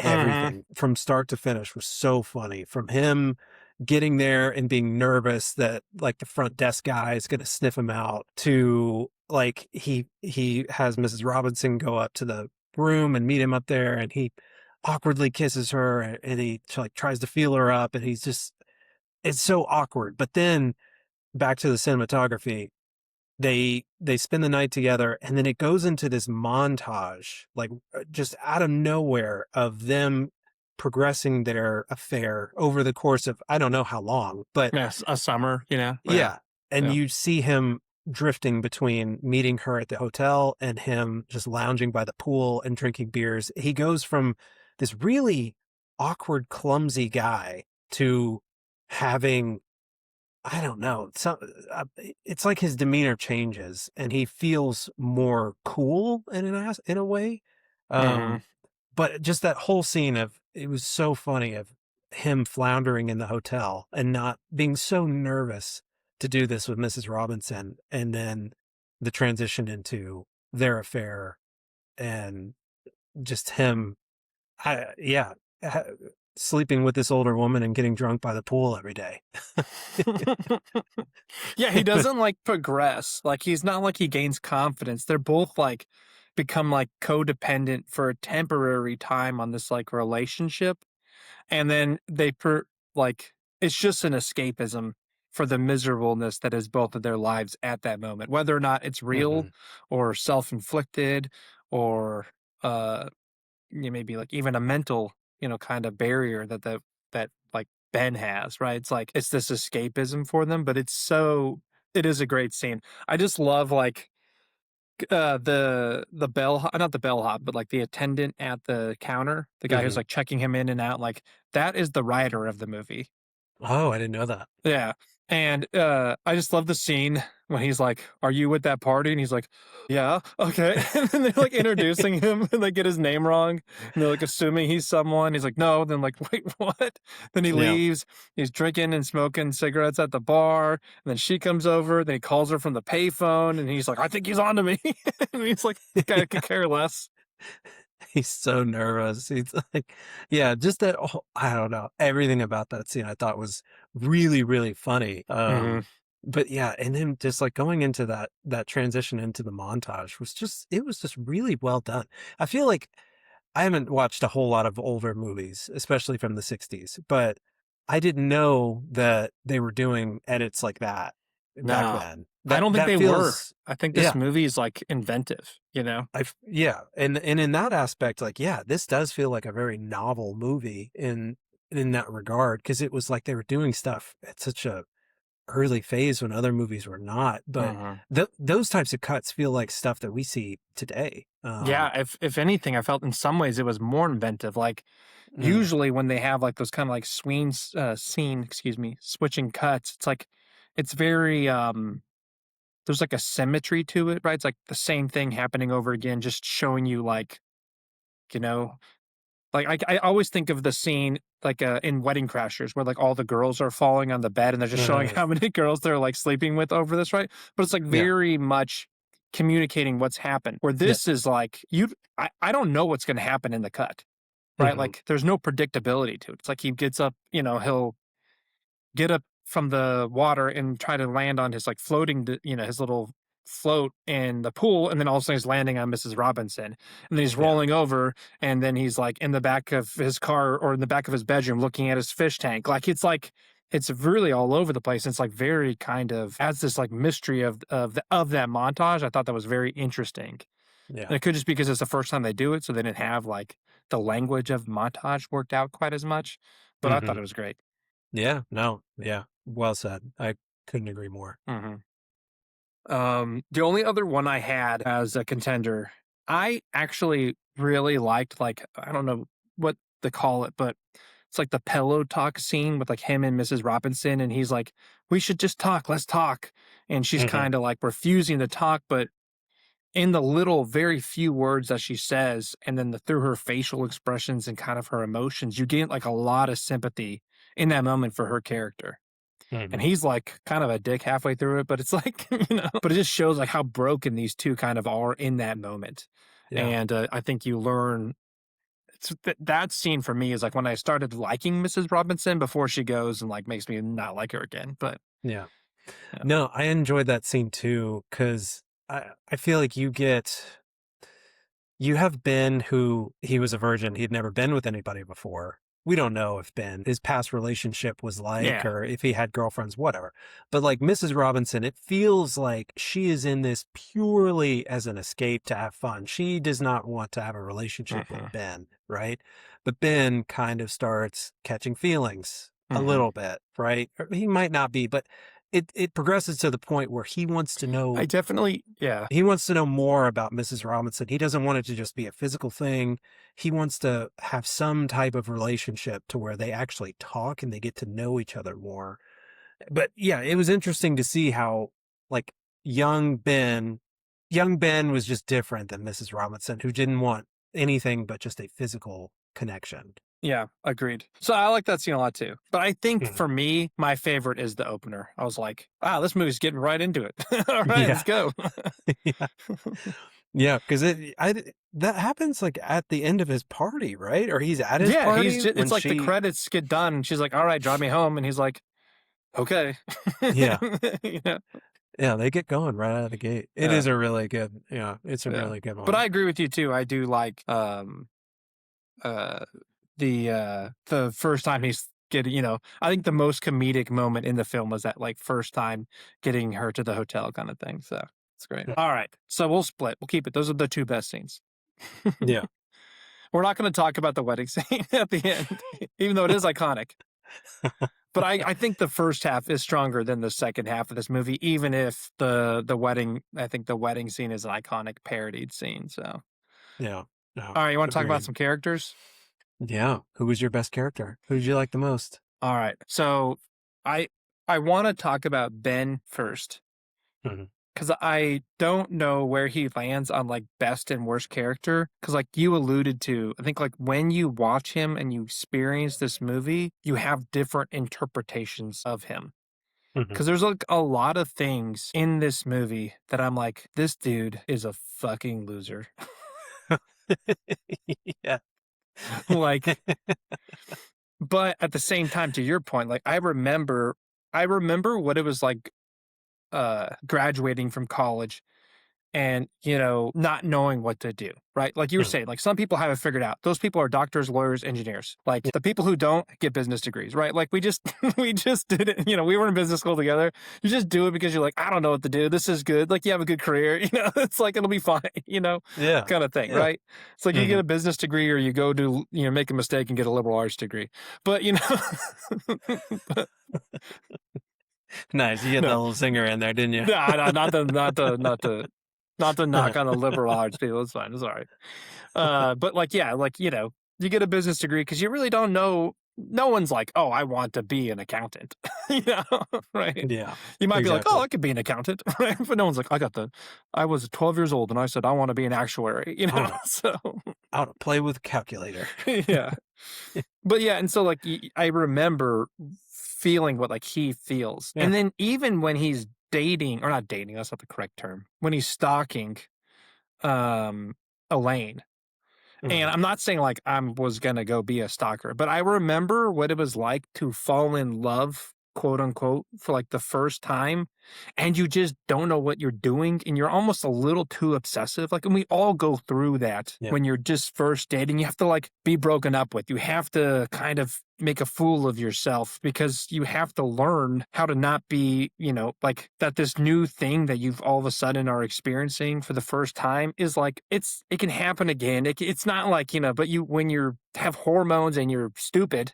Mhm. Everything from start to finish was so funny. From him getting there and being nervous that like the front desk guy is going to sniff him out to like he has Mrs. Robinson go up to the room and meet him up there and he awkwardly kisses her and he like tries to feel her up and he's just it's so awkward. But then back to the cinematography, they spend the night together and then it goes into this montage like just out of nowhere of them progressing their affair over the course of I don't know how long, but Yes, a summer, you know? Yeah, yeah, and yeah. you see him drifting between meeting her at the hotel and him just lounging by the pool and drinking beers. He goes from this really awkward, clumsy guy to having, I don't know, it's like his demeanor changes and he feels more cool in a way. Mhm. Um, but just that whole scene of it was so funny of him floundering in the hotel and not being so nervous to do this with Mrs. Robinson, and then the transition into their affair and just him, yeah, ha sleeping with this older woman and getting drunk by the pool every day. Yeah, he doesn't, like, progress, like, he's not like he gains confidence, they're both, like, become, like, codependent for a temporary time on this, like, relationship, and then like, it's just an escapism for the miserableness that is both of their lives at that moment, whether or not it's real Mhm, or self-inflicted or, uh maybe like even a mental, kind of barrier that like Ben has, right? It's like it's this escapism for them, but it is a great scene. I just love like the not the bellhop, but like the attendant at the counter, the guy who's mhm. like checking him in and out, like that is the writer of the movie. Oh, I didn't know that. Yeah, and, I just love the scene when he's like, "Are you at that party?" And he's like, "Yeah, okay." And then they're, like, introducing him, and they get his name wrong, and they're, like, assuming he's someone. He's like, "No." Then, like, "Wait, what?" Then he Yeah. leaves. He's drinking and smoking cigarettes at the bar, and then she comes over, then he calls her from the payphone, and he's like, "I think he's onto me." And he's like, "This guy could care less." He's so nervous. He's like, yeah, just that whole, I don't know, everything about that scene I thought was really, really funny. Mhm. But yeah, and then just like going into that transition into the montage was just it was just really well done. I feel like I haven't watched a whole lot of older movies, especially from the 60s, but I didn't know that they were doing edits like that back No, then. I don't think That they were. feels I think this yeah, movie is, like, inventive, you know? yeah, and in that aspect, like, yeah, this does feel like a very novel movie in that regard because it was like they were doing stuff at such a early phase when other movies were not. But Mhm. those types of cuts feel like stuff that we see today. Yeah, if anything, I felt in some ways it was more inventive, like, Mm, usually when they have, like, those kinda, like, excuse me, switching cuts, it's like it's very, there's, like, a symmetry to it, right? It's, like, the same thing happening over again, just showing you, like, you know like, I always think of the scene, like, in Wedding Crashers where, like, all the girls are falling on the bed and they're just showing uh, how many girls they're, like, sleeping with over this, right? But it's, like, yeah, very much communicating what's happened, where yeah, this is, like, I don't know what's gonna happen in the cut, right? hmm Like, there's no predictability to it. It's like he gets up, he'll get up from the water and try to land on his like floating, his little float in the pool. And then all of a sudden he's landing on Mrs. Robinson. And then he's yeah, rolling over. And then he's like in the back of his car or in the back of his bedroom looking at his fish tank. It's really all over the place. It's like very kind of adds this like mystery of that montage. I thought that was very interesting. yeah. And it could just be because it's the first time they do it, so they didn't have like the language of montage worked out quite as much. But I thought Hmm. it was great. Yeah, no, yeah, well said. I couldn't agree more. Mhm. The only other one I had as a contender, I actually really liked, like, I don't know what to call it, but it's like the pillow talk scene with like him and Mrs. Robinson, and he's like, "We should just talk, let's talk." And she's Mhm, kind of like refusing to talk, but in the little very few words that she says, and then through her facial expressions and kind of her emotions, you get like a lot of sympathy in that moment for her character. And mhm. he's like kind of a dick halfway through it, but it's like, but it just shows like how broken these two kind of are in that moment. Yeah, And I think you learn that scene for me is like when I started liking Mrs. Robinson before she goes and like makes me not like her again. But yeah. yeah, No, I enjoyed that scene too, 'cause I feel like you have Ben, who he was a virgin, he'd never been with anybody before. We don't know if Ben his past relationship was like, yeah, or if he had girlfriends, whatever. But, like, Mrs. Robinson, it feels like she is in this purely as an escape to have fun. She does not want to have a relationship with hmm Ben, right? But Ben kind of starts catching feelings a hmm little bit, right? Or he might not be, but it progresses to the point where I definitely, yeah, he wants to know more about Mrs. Robinson. He doesn't want it to just be a physical thing. He wants to have some type of relationship to where they actually talk and they get to know each other more. But yeah, it was interesting to see how, like, young Ben young Ben was just different than Mrs. Robinson, who didn't want anything but just a physical connection. yeah, agreed. So I like that scene a lot too. But I think Mhm. for me, my favorite is the opener. I was like, wow, this movie's getting right into it. All right, let's Yeah. go. Yeah. Yeah, 'cause that happens, like, at the end of his party, right? Or he's at his Yeah, party when it's like the she credits get done and she's like, all right, drive me home. And he's like, okay. yeah. you know? Yeah, they get going right out of the gate. It Uh, is a really good yeah, it's a yeah. really good But I one. agree with you too. I do like uh the first time he's getting, I think the most comedic moment in the film was that like first time getting her to the hotel kind of thing. So it's great. Yeah. All right. So we'll split. We'll keep it. Those are the two best scenes. Yeah. We're not going to talk about the wedding scene at the end, even though it is iconic. But I think the first half is stronger than the second half of this movie, even if the wedding, I think the wedding scene is an iconic parodied scene. So, Yeah. Yeah. all right, you want to talk about Agreed. some characters? Yeah. Who was your best character? Who did you like the most? All right, so I I want to talk about Ben first Mhm. because I don't know where he lands on like best and worst character. Because like you alluded to, I think like when you watch him and you experience this movie, you have different interpretations of him. Mhm. Because there's like a lot of things in this movie that I'm like, this dude is a fucking loser. Yeah. Like, but at the same time, to your point, like I remember what it was like graduating from college and not knowing what to do, right? Like you were Mhm. saying, like some people have it figured out. Those people are doctors, lawyers, engineers. Like Yeah. the people who don't get business degrees, right? Like we just we just did it. We were in business school together. You just do it because you're like, I don't know what to do. This is good. Like you have a good career. It's like it'll be fine. Yeah. Kind of thing, Yeah. right? It's like you get Mhm. a business degree or you go to make a mistake and get a liberal arts degree. But but Nice. You get no, the little singer in there, didn't you? no, no, not to knock on the liberal arts people. It's fine. It's all right. But like, yeah, like, you get a business degree because you really don't know. No one's like, oh, I want to be an accountant, you know, right? Yeah. You might be like, oh, Exactly. I could be an accountant, right? But no one's like, I was 12 years old and I said, I want to be an actuary, I wanna So, I wanna play with a calculator. yeah. But yeah. And so, like, I remember feeling what, like, he feels. Yeah. And then even when he's dating, or not dating, that's not the correct term, when he's stalking, um, Elaine, and Mhm. I'm not saying like I was gonna go be a stalker, but I remember what it was like to fall in love, quote unquote, for like the first time. And you just don't know what you're doing. And you're almost a little too obsessive. Like, and we all go through that Yeah. when you're just first dating. You have to like be broken up with. You have to kind of make a fool of yourself because you have to learn how to not be, like that this new thing that you've all of a sudden are experiencing for the first time is like it can happen again. It's not like, but when you're have hormones and you're stupid,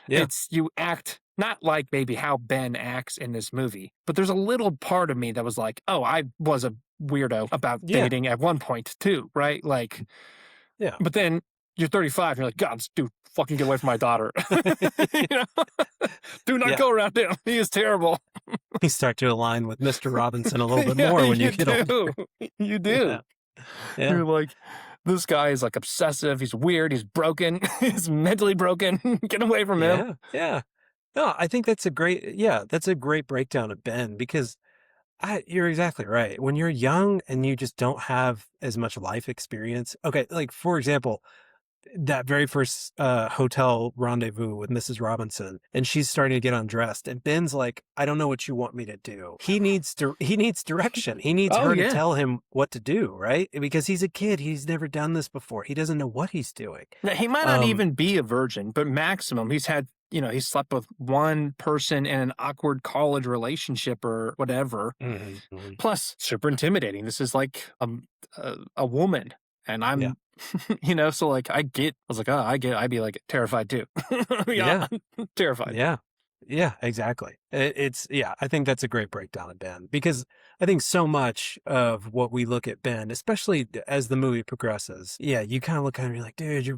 Yeah. It's you act not like maybe how Ben acts in this movie, but there's a little part of me that was like, "Oh, I was a weirdo about Yeah. dating at one point too," right? Like, Yeah. but then you're 35 and you're like, "God, this dude fucking get away from my daughter." You know? Do not Yeah. go around him. He is terrible. You start to align with Mr. Robinson a little bit Yeah, more when you you get older. do. You Yeah. do. Yeah. You're like, "This guy is, like, obsessive, he's weird, he's broken, he's mentally broken. Get away from him." Yeah. Yeah. No, I think that's a great yeah, that's a great breakdown of Ben because you're exactly right. When you're young and you just don't have as much life experience. Okay, like for example, that very first hotel rendezvous with Mrs. Robinson, and she's starting to get undressed, and Ben's like, "I don't know what you want me to do." He needs direction. He needs Oh, her to yeah. tell him what to do, right? Because he's a kid. He's never done this before. He doesn't know what he's doing. Now, he might not Um, even be a virgin, but maximum, he's had he's slept with one person in an awkward college relationship or whatever. mhm, mhm. Plus, super intimidating. This is like a woman, and Yeah. I'm, so like I was like, oh, I'd be like terrified too. Yeah, Yeah. terrified. Yeah. Yeah, exactly. Yeah, I think that's a great breakdown of Ben because I think so much of what we look at Ben, especially as the movie progresses, yeah, you kind of look at him, you're like, dude, you're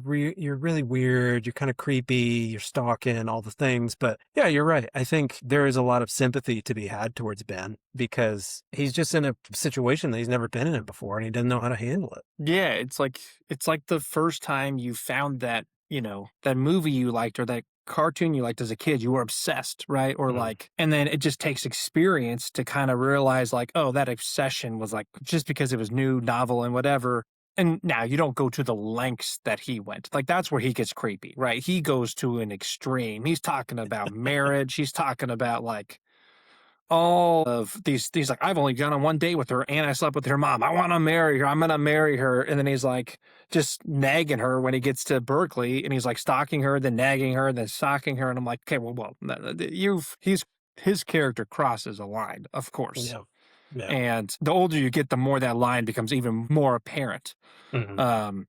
really weird, you're kind of creepy, you're stalking, all the things. But yeah, you're right. I think there is a lot of sympathy to be had towards Ben because he's just in a situation that he's never been in it before and he doesn't know how to handle it. Yeah, it's like the first time you found that, that movie you liked or that cartoon you liked as a kid, you were obsessed, right? Or Mm. like, and then it just takes experience to kind of realize like, oh, that obsession was like just because it was new, novel, and whatever. And now you don't go to the lengths that he went. Like that's where he gets creepy, right? He goes to an extreme. He's talking about marriage. He's talking about like all of these like I've only gone on one date with her and I slept with her mom. I want to marry her. I'm gonna marry her. And then he's like just nagging her when he gets to Berkeley and he's like stalking her, then nagging her, then stalking her. And I'm like, okay, well, his character crosses a line, of course. Yeah. Yeah. And the older you get, the more that line becomes even more apparent. Hmm. Um,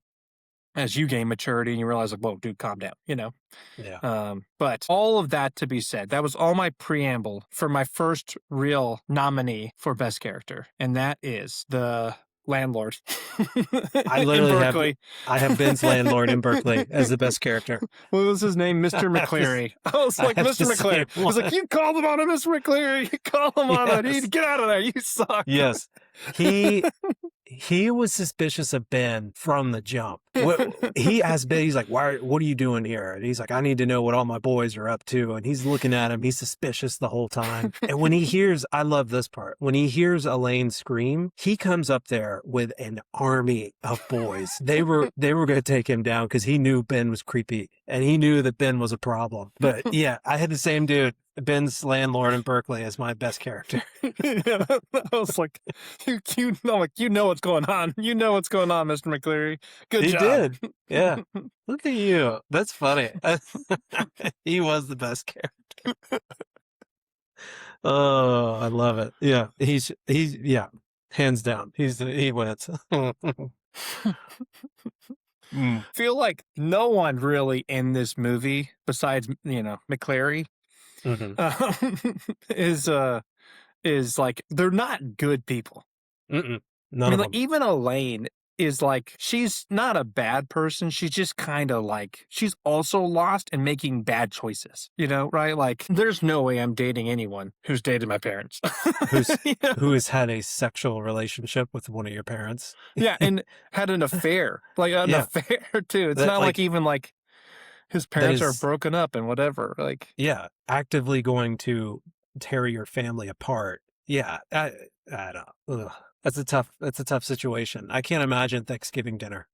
as you gain maturity and you realize like, whoa, dude, calm down. Yeah. But all of that to be said, that was all my preamble for my first real nominee for best character, and that is the landlord I in literally have Berkeley. I have Ben's landlord in Berkeley as the best character. What was his name? I Mr. have this McCleary. I was I like, have Mr. the McCleary. same I was like, one. you called him on it, Mr. McCleary. You called him on it. Yes. Get out of there. You suck. Yes. He he was suspicious of Ben from the jump. He asked Ben, he's like, what are you doing here? And he's like, I need to know what all my boys are up to. And he's looking at him. He's suspicious the whole time. And when he hears, I love this part. When he hears Elaine scream, he comes up there with an army of boys. They were going to take him down because he knew Ben was creepy and he knew that Ben was a problem. But yeah, I had the same dude. Ben's landlord in Berkeley as my best character. Yeah, I was like, you know what's going on. You know what's going on, Mr. McCleary. Good He job. did. Yeah. Look at you. That's funny. He was the best character. Oh, I love it. Yeah. Yeah. Hands down. He wins. Mm. Feel like no one really in this movie, besides McCleary, Hmm. um, is is like they're not good people. Mm-mm. I None mean, of like them. even Elaine is like she's not a bad person. She's just kind of like she's also lost and making bad choices. Right? Like there's no way I'm dating anyone who's dated my parents. Who's You know? who has had a sexual relationship with one of your parents? Yeah, and had an affair, like an Yeah. affair too. It's That not like like even like his that parents are is broken up and whatever. Like, yeah, actively going to tear your family apart. Yeah, I don't. Ugh. That's a tough situation. I can't imagine Thanksgiving dinner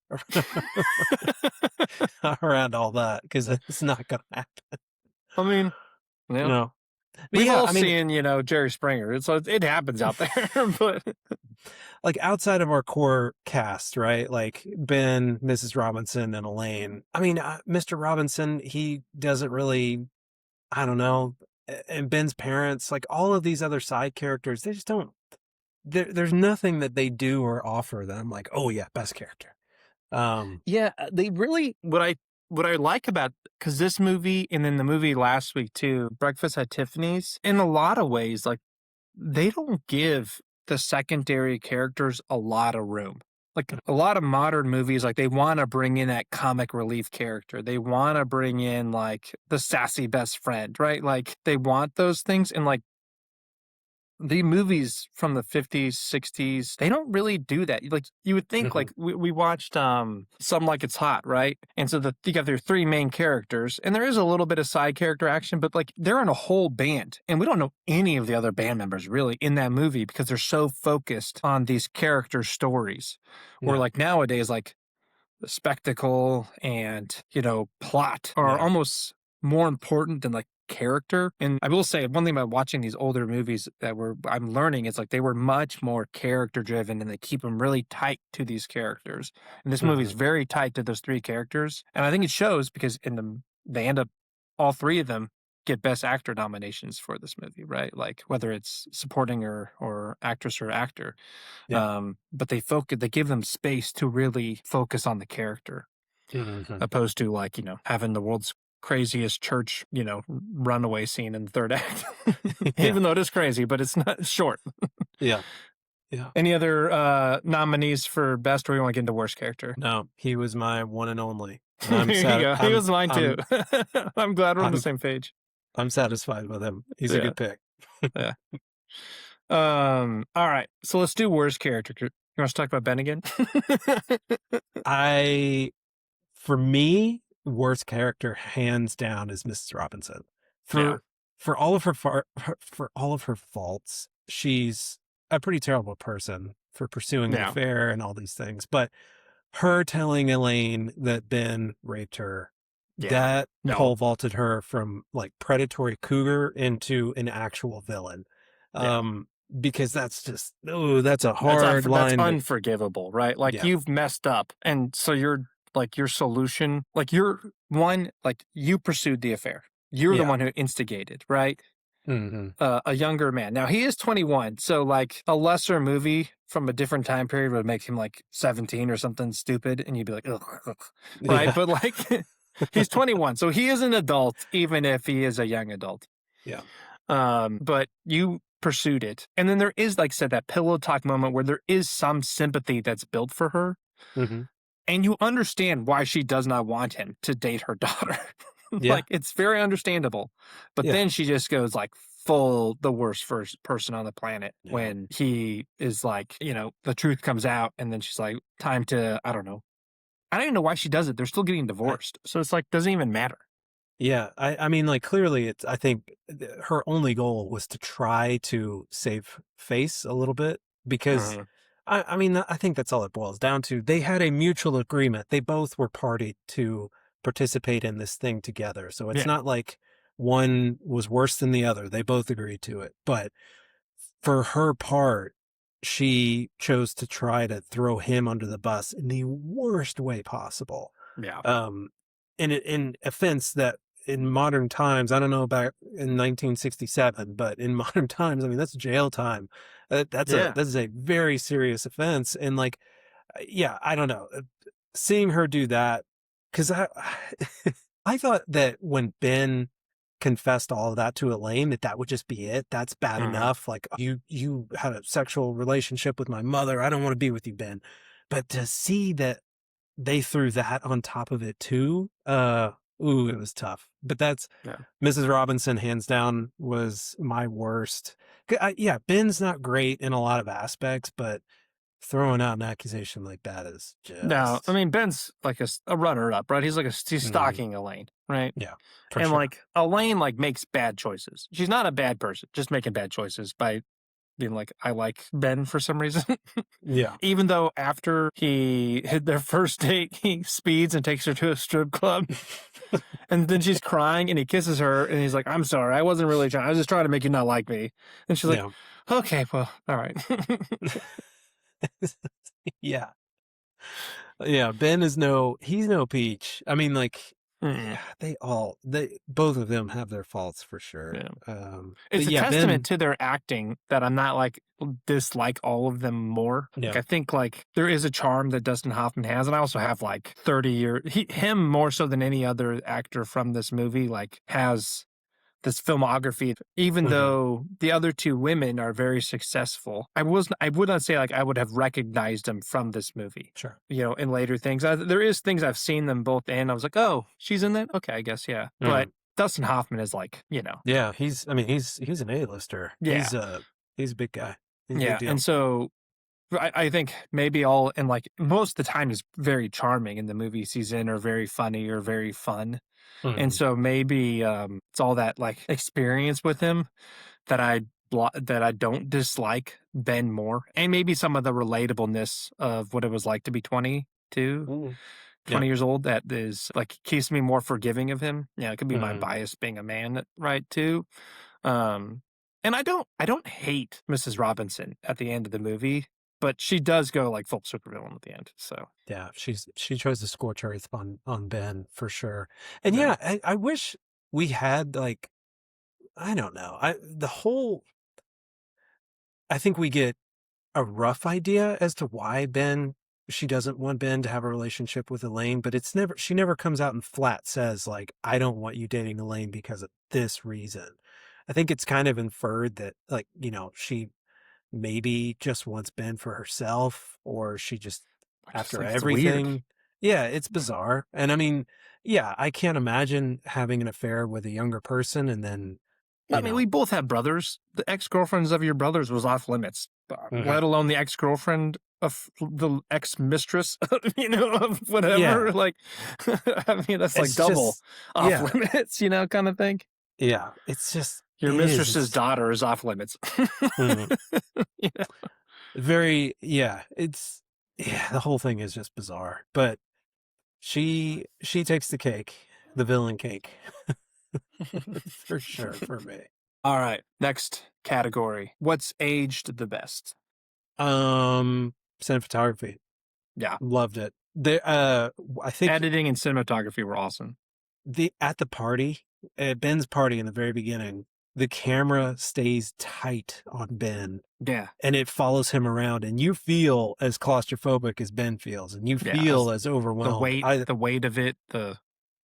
around all that because it's not gonna happen. I mean, yeah, No, but we've yeah, all I mean, seen Jerry Springer. It happens out there, but like outside of our core cast, right? Like Ben, Mrs. Robinson, and Elaine. I mean, Mr. Robinson, he doesn't really. I don't know. And Ben's parents, like all of these other side characters, they just don't. There's nothing that they do or offer that I'm like, oh yeah, best character. Um, yeah, they really what I like about because this movie and then the movie last week too, Breakfast at Tiffany's, in a lot of ways, like they don't give the secondary characters a lot of room. Like a lot of modern movies, like they want to bring in that comic relief character. They want to bring in like the sassy best friend, right? Like they want those things. And like the movies from the 50s, 60s, they don't really do that. Like you would think Mhm. like we watched Some Like It's Hot, right? And so you got their three main characters and there is a little bit of side character action, but like they're in a whole band and we don't know any of the other band members really in that movie because they're so focused on these character stories. Or Yeah. like nowadays, like the spectacle and, plot are Yeah. almost more important than like character. And I will say one thing about watching these older movies I'm learning is like they were much more character driven and they keep them really tight to these characters. And this movie is Mhm. very tight to those three characters. And I think it shows because they end up all three of them get best actor nominations for this movie, right? Like whether it's supporting or actress or actor. Yeah. But they give them space to really focus on the character, Mhm. opposed to like, having the world's craziest church, runaway scene in the third act. Yeah. Even though it is crazy, but it's not it's short. Yeah. Yeah. Any other nominees for best or you want to get into worst character? No, he was my one and only, and There you go. He was mine too. I'm glad we're on the I'm same page. I'm satisfied with him. He's a Yeah. good pick. Yeah. All right. So let's do worst character. You want to talk about Ben again? I For me, worst character hands down is Mrs. Robinson. Yeah. For all of for all of her faults, she's a pretty terrible person for pursuing an Yeah. affair and all these things. But her telling Elaine that Ben raped her, Yeah. that No. pole vaulted her from like predatory cougar into an actual villain. Yeah. Um, because that's just, oh, that's a That's hard that's line to, unforgivable, right? Like yeah. you've messed up, and so your solution, like you're one, like you pursued the affair. You're the Yeah. one who instigated, right? Hmm. A younger man. Now he is 21, so like a lesser movie from a different time period would make him like 17 or something stupid, and you'd be like, ugh, ugh, right? Yeah. But like he's 21, so he is an adult, even if he is a young adult. Yeah. But you pursued it. And then there is, like I said, that pillow talk moment where there is some sympathy that's built for her. Hmm. And you understand why she does not want him to date her daughter. Yeah. Like it's very understandable. But Yeah. then she just goes like full the worst first person on the planet Yeah. when he is like, the truth comes out and then she's like, time to, I don't know. I don't even know why she does it. They're still getting I, divorced. So it's like doesn't even matter. yeah. I mean, like clearly it's, I think her only goal was to try to save face a little bit because Mhm. I mean, I think that's all it boils down to. They had a mutual agreement. They both were party to participate in this thing together. So it's Yeah. not like one was worse than the other. They both agreed to it. But for her part, she chose to try to throw him under the bus in the worst way possible. Yeah. Um, in offense that in modern times, I don't know about in 1967, but in modern times, I mean, that's jail time. Yeah. That is a very serious offense. And like, yeah, I don't know. Seeing her do that, because I thought that when Ben confessed all of that to Elaine, that would just be it. That's bad Mhm. enough. Like you had a sexual relationship with my mother. I don't want to be with you, Ben. But to see that they threw that on top of it too, ooh, it was tough. But that's Yeah. Mrs. Robinson, hands down, was my worst. Yeah, Ben's not great in a lot of aspects, but throwing out an accusation like that is No, I just, mean Ben's like a runner up, right? He's mhm, stalking Elaine, right? yeah, for And sure. like Elaine like makes bad choices. She's not a bad person, just making bad choices by being like, I like Ben for some reason. Yeah. Even though after he hit their first date, he speeds and takes her to a strip club. And then she's crying and he kisses her and he's like, I'm sorry, I wasn't really trying. I was just trying to make you not like me. And she's like, Yeah. okay, well, all right. Yeah. Yeah. Ben is he's no peach. I mean, like, Mm, they both of them have their faults for sure. yeah. But It's a yeah, testament Ben, to their acting that I'm not, like, dislike all of them more. Like, yeah, I think, like, there is a charm that Dustin Hoffman has, and I also have, like, 30 year him more so than any other actor from this movie, like, has this filmography. Even mhm, though the other 2 women are very successful, I would not say, like, I would have recognized them from this movie, sure. in later things. There is things I've seen them both in, I was like, "Oh, she's in that? Okay, I guess, yeah." But Mhm. Dustin Hoffman is like, Yeah, I mean, he's an A-lister. yeah. He's a big guy. He's a big Yeah, and deal. so I think maybe all and like most of the time he's very charming in the movies he's in or very funny or very fun. And Mhm, so maybe it's all that like experience with him that that I don't dislike Ben more. And maybe some of the relatableness of what it was like to be 22, mhm, yeah, 20 years old that is like keeps me more forgiving of him. Yeah, it could be my mhm. bias being a man, right, too. Um, and I don't hate Mrs. Robinson at the end of the movie, but she does go like full supervillain at the end. So Yeah, she chose to scorch earth on Ben for sure. And yeah, yeah, I wish we had like I don't know. I think we get a rough idea as to why she doesn't want Ben to have a relationship with Elaine, but she never comes out and flat says like, I don't want you dating Elaine because of this reason. I think it's kind of inferred that like, she maybe just wants Ben for herself, or she just I just after think it's weird. everything. Yeah, it's bizarre. And I mean, yeah, I can't imagine having an affair with a younger person and then, I you mean, we know, both have brothers. The ex girlfriends of your brothers was off limits, mhm. let alone the ex girlfriend of the ex mistress, of Yeah, whatever. Like, I mean, that's like it's double just, off yeah, limits, kind of thing. yeah, Your it is. mistress's It's daughter is off limits. mhm. You know? Yeah, yeah, the whole thing is just bizarre. But she takes the cake, the villain cake, for sure for me. All right, next category. What's aged the best? Cinematography. Yeah. Loved it. I think Editing and cinematography were awesome. at the party, at Ben's party in the very beginning, the camera stays tight on Ben Yeah, and it follows him around, and you feel as claustrophobic as Ben feels, and you yeah. feel as overwhelmed. The weight of it, the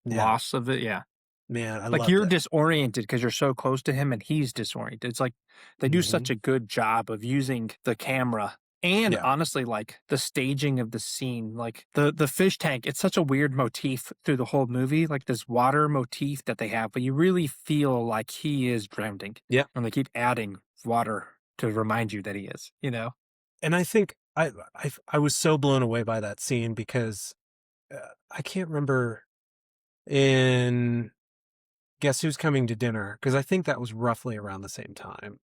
Yeah, loss of it. Yeah, man, I like loved you're it. disoriented because you're so close to him and he's disoriented. It's like they do such Mhm. a good job of using the camera and Yeah. honestly, like the staging of the scene, like the fish tank. It's such a weird motif through the whole movie, like this water motif that they have, but you really feel like he is drowning, Yeah. and they keep adding water to remind you that he is. And I think I was so blown away by that scene because, I can't remember in Guess Who's Coming to Dinner, because I think that was roughly around the same time.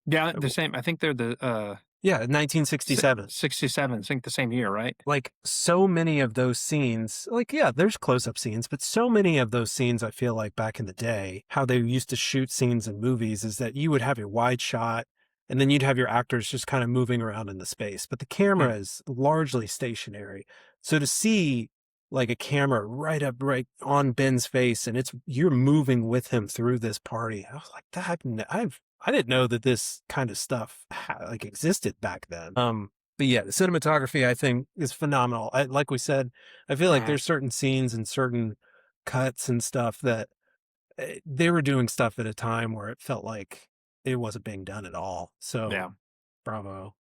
Yeah, Uh, the w same. I think they're the Yeah, 1967. 67. I think the same year, right? Like, so many of those scenes like, yeah, there's close-up scenes, but so many of those scenes, I feel like back in the day, how they used to shoot scenes in movies is that you would have a wide shot, and then you'd have your actors just kinda moving around in the space, but the Mm, camera is largely stationary. So to see, like, a camera right on Ben's face, and you're moving with him through this party, I was like, "That I didn't know that this kind of stuff like, existed back then." But yeah, the cinematography I think is phenomenal. Like we said, I feel like mhm, there's certain scenes and certain cuts and stuff that they were doing stuff at a time where it felt like it wasn't being done at all. yeah. So bravo.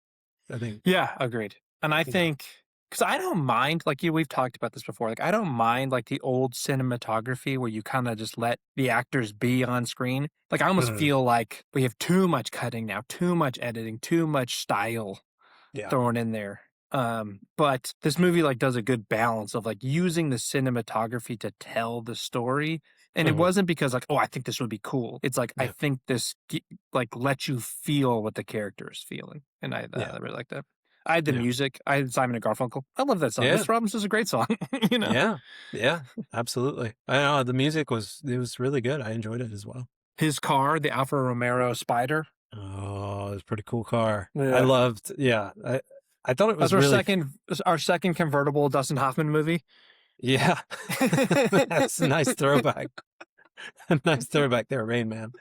I think, Yeah, agreed. And I yeah. think because I don't mind, like we've talked about this before. Like I don't mind like the old cinematography where you kind of just let the actors be on screen. Like I almost Mhm. feel like we have too much cutting now, too much editing, too much style Yeah. thrown in there. But this movie like does a good balance of like using the cinematography to tell the story. And it Mhm. wasn't because like, oh, I think this would be cool. It's like I Yeah. think like lets you feel what the character is feeling, and I Yeah. really like that. I had the Yeah. music. I had Simon and Garfunkel. I love that song. Yeah. Mr. Robinson's a great song. you know, Yeah. Yeah. Absolutely. I know the music it was really good. I enjoyed it as well. his car, the Alfa Romero Spider. Oh, it was a pretty cool car. Yeah, Yeah. I thought it that's was really our second convertible Dustin Hoffman movie. Yeah. That's a nice throwback. Nice throwback there, Rain Man.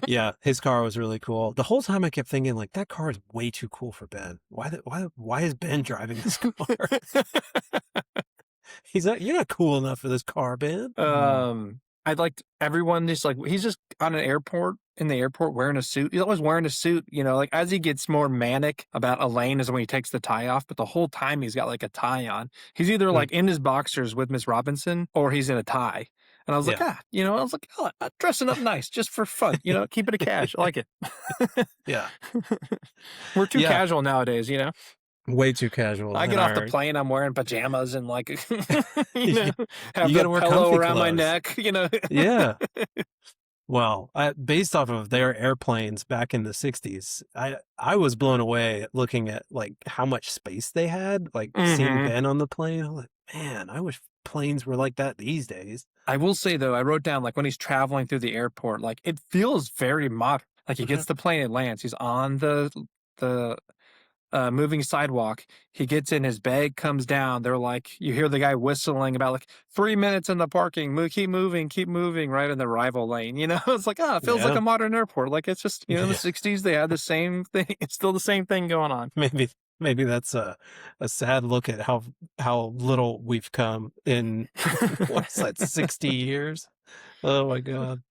Yeah, his car was really cool. The whole time I kept thinking, like, that car is way too cool for Ben. Why is Ben driving this car? He's not, you're not cool enough for this car, Ben. I liked everyone just like he's just on an airport in the airport wearing a suit. He's always wearing a suit, you know, like as he gets more manic about Elaine is when he takes the tie off, but the whole time he's got like a tie on. He's either Mm, like in his boxers with Miss Robinson or he's in a tie. And I was like, yeah, you know, I was like, oh, dressing up nice just for fun, you know, keep it a cash. I like it. yeah, We're too yeah. casual nowadays, you know. Way too casual I in get off the our. plane, I'm wearing pajamas and like, you know, You have got the to wear pillow comfy around my clothes. neck, you know. Yeah. Well, based off of their airplanes back in the 60s, I was blown away looking at like how much space they had, like seeing Hmm. Ben on the plane. I'm like, man, I wish planes were like that these days. I will say though, I wrote down like when he's traveling through the airport, like it feels very modern. Like he Mhm. gets the plane, it lands. He's on the moving sidewalk. He gets in, his bag comes down. They're like, you hear the guy whistling about like 3 minutes in the parking. keep moving, right in the arrival lane. You know, it's like, it feels like Yeah. a modern airport. Like it's just, you know, in the Yeah. '60s they had the same thing. It's still the same thing going on. Maybe maybe that's a sad look at how little we've come in what's that, 60 years? Oh my God.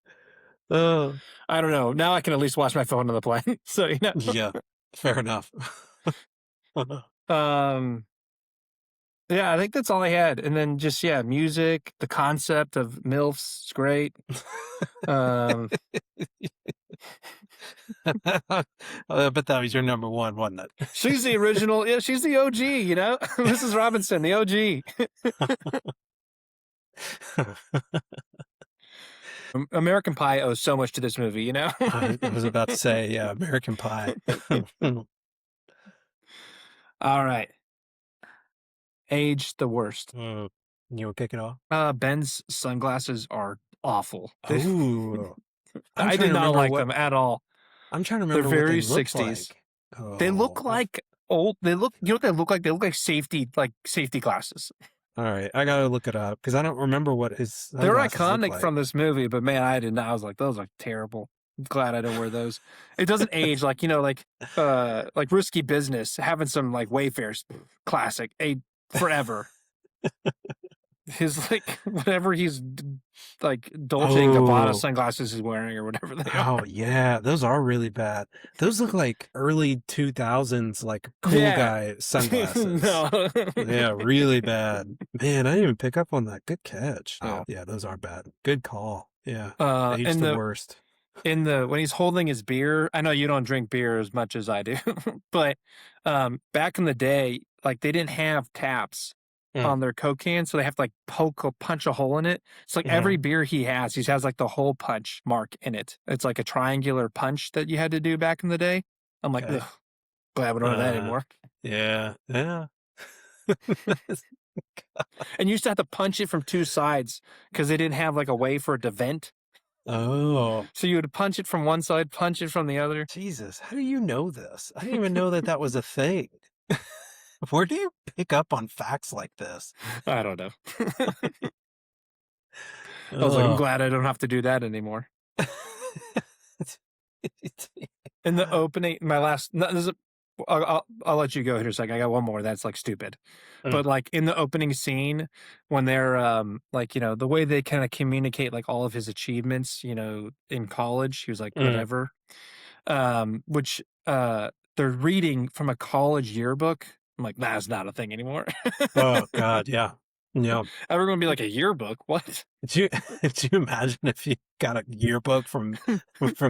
Oh, I don't know. Now I can at least watch my phone on the plane. So you know. yeah. Fair enough. Um, yeah, I think that's all I had. And then just yeah, music, the concept of MILFs is great. Um, I bet that was your number one, wasn't it? she's the original. Yeah, she's the OG. You know, Mrs. Robinson, the OG. American Pie owes so much to this movie. You know. I was about to say, yeah, American Pie. All right, age the worst. Mm. You would kick it off? Ben's sunglasses are awful. Oh, I'm I trying did to not remember like what them at all. I'm trying to They're remember what they very looked '60s. like. They Oh, look like old. They look. You know what they look like? They look like safety glasses. all right. I gotta look it up because I don't remember what his They're sunglasses look iconic like. from this movie, but man, I did not. I was like, those are terrible. I'm glad I don't wear those. It doesn't age like you know, like Risky Business having some like Wayfair's classic, a forever. His like whatever like Dolce and Gabbana Oh, sunglasses he's wearing or whatever they are. oh yeah, those are really bad. Those look like early 2000s, like cool Yeah. guy sunglasses. No. Yeah, really bad. Man, I didn't even pick up on that. Good catch. Yeah. Oh, yeah, those are bad. Good call. Yeah. Age And the the worst. in the when he's holding his beer, I know you don't drink beer as much as I do, but back in the day, like they didn't have taps Mm, on their Coke cans, so they have to like punch a hole in it. It's like every mhm. beer he has like the hole punch mark in it. It's like a triangular punch that you had to do back in the day. I'm like, ugh, Okay. glad we don't have that Uh, anymore. yeah, yeah. And you used to have to punch it from two sides because they didn't have like a way for it to vent. Oh, So you would punch it from one side, punch it from the other. Jesus. How do you know this? I didn't even know that that was a thing. Where do you pick up on facts like this? I don't know. I was like, I'm Oh. glad I don't have to do that anymore. In the opening, my last, no, I'll let you go here in a second. I got one more that's like stupid, Mm, but like in the opening scene when they're like you know the way they kind of communicate like all of his achievements, you know, in college, he was like mm. whatever, which they're reading from a college yearbook. I'm like, that's not a thing anymore. Oh God, yeah. Yeah. Everyone be like a yearbook. What? Could you could you imagine if you got a yearbook from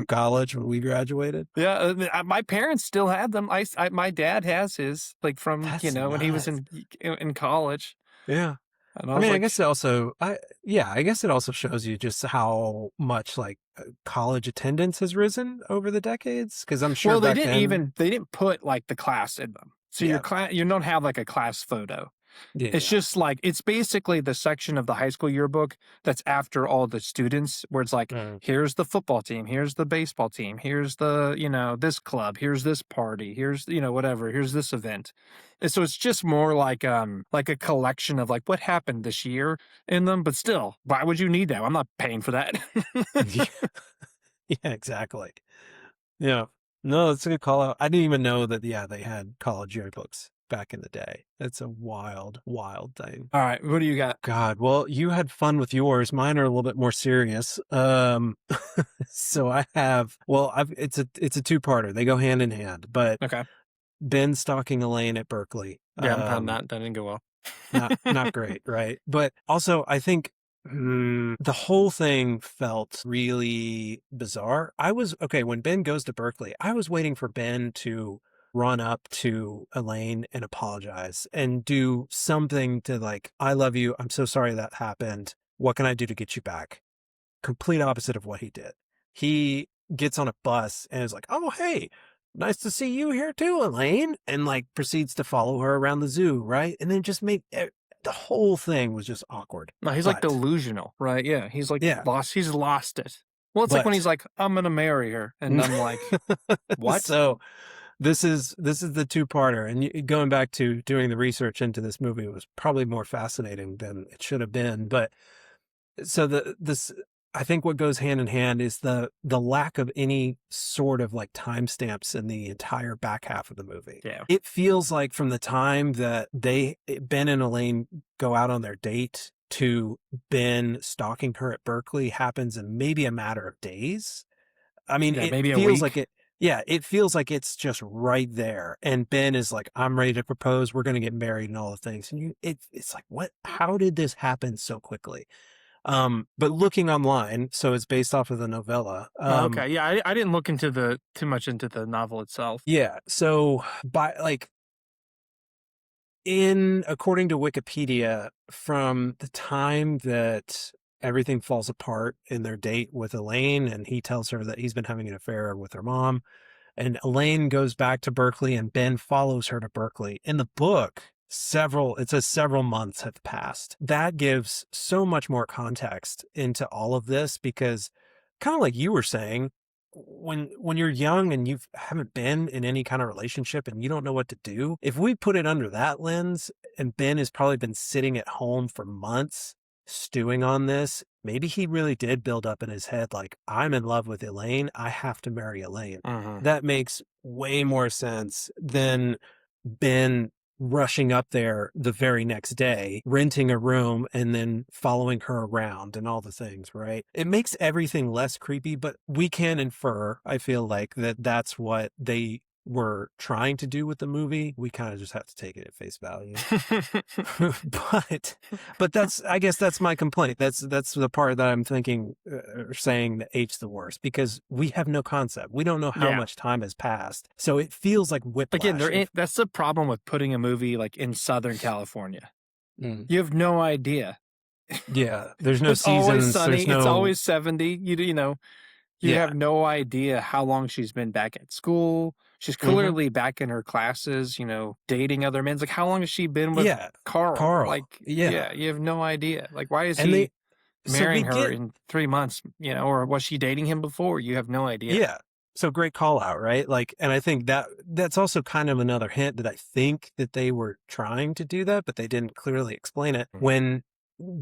college when we graduated? Yeah, my parents still had them. My dad has his, like, from, you That's know, when he was nuts. in college, Yeah. and I I was mean, I like guess it also I guess it also shows you just how much like college attendance has risen over the decades because I'm sure well, back then, they didn't put, like, the class in them. So your yeah. class you don't have, like, a class photo. It's Yeah. just like it's basically the section of the high school yearbook that's after all the students, where it's like, Mm. here's the football team, here's the baseball team, here's the, this club, here's this party, here's, whatever, here's this event. And so it's just more like a collection of like what happened this year in them, but still, why would you need that? I'm not paying for that. Yeah, yeah, exactly. Yeah. No, that's a good call out. I didn't even know that, yeah, they had college yearbooks back in the day. That's a wild, wild thing. All right, what do you got? God, well, you had fun with yours. Mine are a little bit more serious. So I have, well, it's a two-parter. They go hand in hand, but Okay. Ben stalking Elaine at Berkeley. Yeah, I'm proud that didn't go well. Not great, right? But also, I think the whole thing felt really bizarre. I was okay when Ben goes to Berkeley. I was waiting for Ben to run up to Elaine and apologize and do something to like, I love you. I'm so sorry that happened. What can I do to get you back? Complete opposite of what he did. He gets on a bus and is like, "Oh, hey, nice to see you here too, Elaine," and like proceeds to follow her around the zoo, right? And then just made the whole thing was just awkward. No, he's like But delusional, right? Yeah, he's like yeah, he's lost it. Well, it's like when he's but like, "I'm gonna marry her," and I'm like, "What?" so this is the two-parter, and going back to doing the research into this movie was probably more fascinating than it should have been, but so this I think what goes hand in hand is the lack of any sort of like timestamps in the entire back half of the movie. Yeah. It feels like from the time that Ben and Elaine go out on their date to Ben stalking her at Berkeley happens in maybe a matter of days. I mean, Yeah, it maybe a feels like week. it. Yeah, it feels like it's just right there. And Ben is like, "I'm ready to propose. We're going to get married and all the things." And it's like, what? How did this happen so quickly? But looking online, so it's based off of the novella. Oh, okay, yeah, I didn't look into the too much into the novel itself. Yeah, so by like in according to Wikipedia, from the time that everything falls apart in their date with Elaine, and he tells her that he's been having an affair with her mom, and Elaine goes back to Berkeley and Ben follows her to Berkeley. In the book, it says several months have passed. That gives so much more context into all of this because kind of like you were saying, when you're young and you haven't been in any kind of relationship and you don't know what to do, if we put it under that lens and Ben has probably been sitting at home for months stewing on this, maybe he really did build up in his head like, I'm in love with Elaine, I have to marry Elaine. Mhm. That makes way more sense than Ben rushing up there the very next day, renting a room, and then following her around and all the things, right? It makes everything less creepy, but we can infer, I feel like, that that's what they were trying to do with the movie. We kind of just have to take it at face value. but that's I guess that's my complaint. That's the part that I'm thinking or saying that eight's the worst because we have no concept. We don't know how Yeah. much time has passed. So it feels like Again, whiplash. they're in that's the problem with putting a movie, like, in Southern California. Mm. You have no idea. Yeah, there's no It's always seasons, sunny, there's it's no always 70, you yeah. have no idea how long she's been back at school. She's Mhm. clearly back in her classes, dating other men. It's like, how long has she been with Yeah. Carl? Carl. Like, Yeah. yeah, you have no idea. Like, why is And he we marrying her get in 3 months, or was she dating him before? You have no idea. yeah. So great call out, right? Like, and I think that's also kind of another hint that I think that they were trying to do that, but they didn't clearly explain it. Mm. When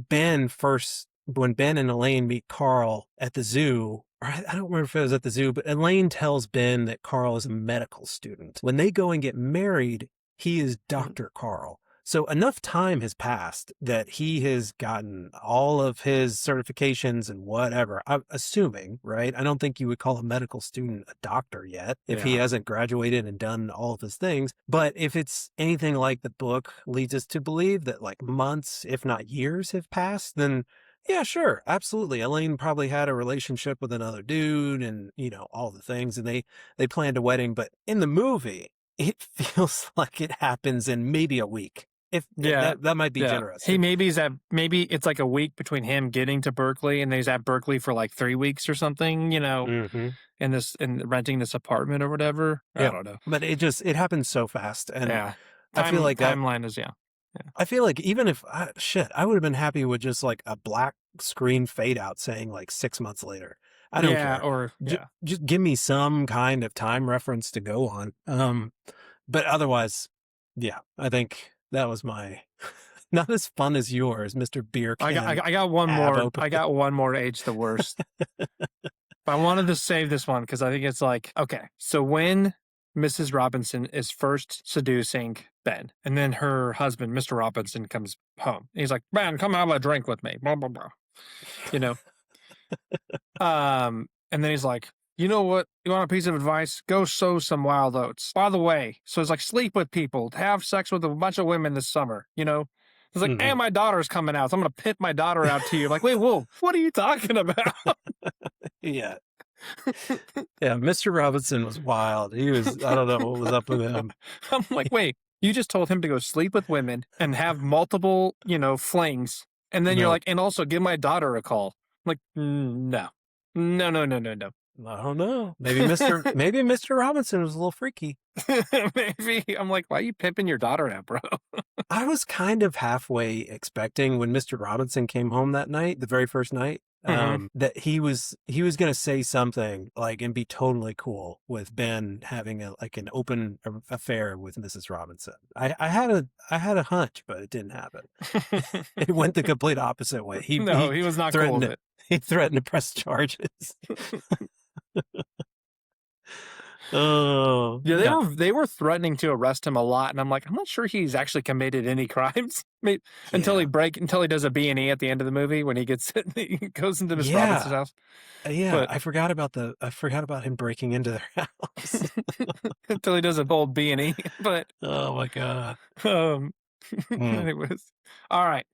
Ben and Elaine meet Carl at the zoo, or I don't remember if it was at the zoo, but Elaine tells Ben that Carl is a medical student. When they go and get married, he is Mhm. Dr. Carl. So enough time has passed that he has gotten all of his certifications and whatever. I'm assuming, right? I don't think you would call a medical student a doctor yet if he Yeah. hasn't graduated and done all of his things. But if it's anything like the book leads us to believe that like months, if not years have passed, then yeah, sure. Absolutely. Elaine probably had a relationship with another dude and, all the things and they planned a wedding, but in the movie, it feels like it happens in maybe a week. If Yeah. that might be Yeah. generous. Maybe it's like a week between him getting to Berkeley and he's at Berkeley for like 3 weeks or something, Mhm. in renting this apartment or whatever. I Yeah. don't know. But it happens so fast. And Yeah. I feel like that Timeline is, yeah. I feel like even if shit, I would have been happy with just like a black screen fade out saying like 6 months later. I don't Yeah, care. or yeah. Just give me some kind of time reference to go on. But otherwise, yeah, I think that was my not as fun as yours, Mr. Beer Can I got one ab more. I opener. got one more age the worst. But I wanted to save this one because I think it's like, okay, so when Mrs. Robinson is first seducing Ben, and then her husband, Mr. Robinson, comes home. He's like, Ben, come have a drink with me. Blah blah blah. You know, and then he's like, you know what? You want a piece of advice? Go sow some wild oats. By the way, so it's like sleep with people, have sex with a bunch of women this summer, you know? He's like, Mhm. and my daughter's coming out. So I'm going to pit my daughter out to you. I'm like, wait, whoa, what are you talking about? Yeah. Yeah, Mr. Robinson was wild. He was I don't know what was up with him. I'm like, wait, you just told him to go sleep with women and have multiple, flings. And then you're No. like, and also give my daughter a call. I'm like, no, no, no, no, no, no. I don't know. Maybe Mr. Robinson was a little freaky. Maybe. I'm like, why are you pimping your daughter out, bro? I was kind of halfway expecting when Mr. Robinson came home that night, the very first night, Hmm. that he was gonna say something like and be totally cool with Ben having an open affair with Mrs. Robinson. I had a hunch, but it didn't happen. It went the complete opposite way. He No, he he was not cool threatened with to it. he threatened to press charges. Oh Yeah, yeah, they were threatening to arrest him a lot, and I'm like, I'm not sure he's actually committed any crimes. yeah, Until he does a B&E at the end of the movie when he gets he goes into Miss Robinson's yeah. house. Yeah, But I forgot about him breaking into their house. until he does a bold B&E. But Oh my god. um Mm. anyways. All right.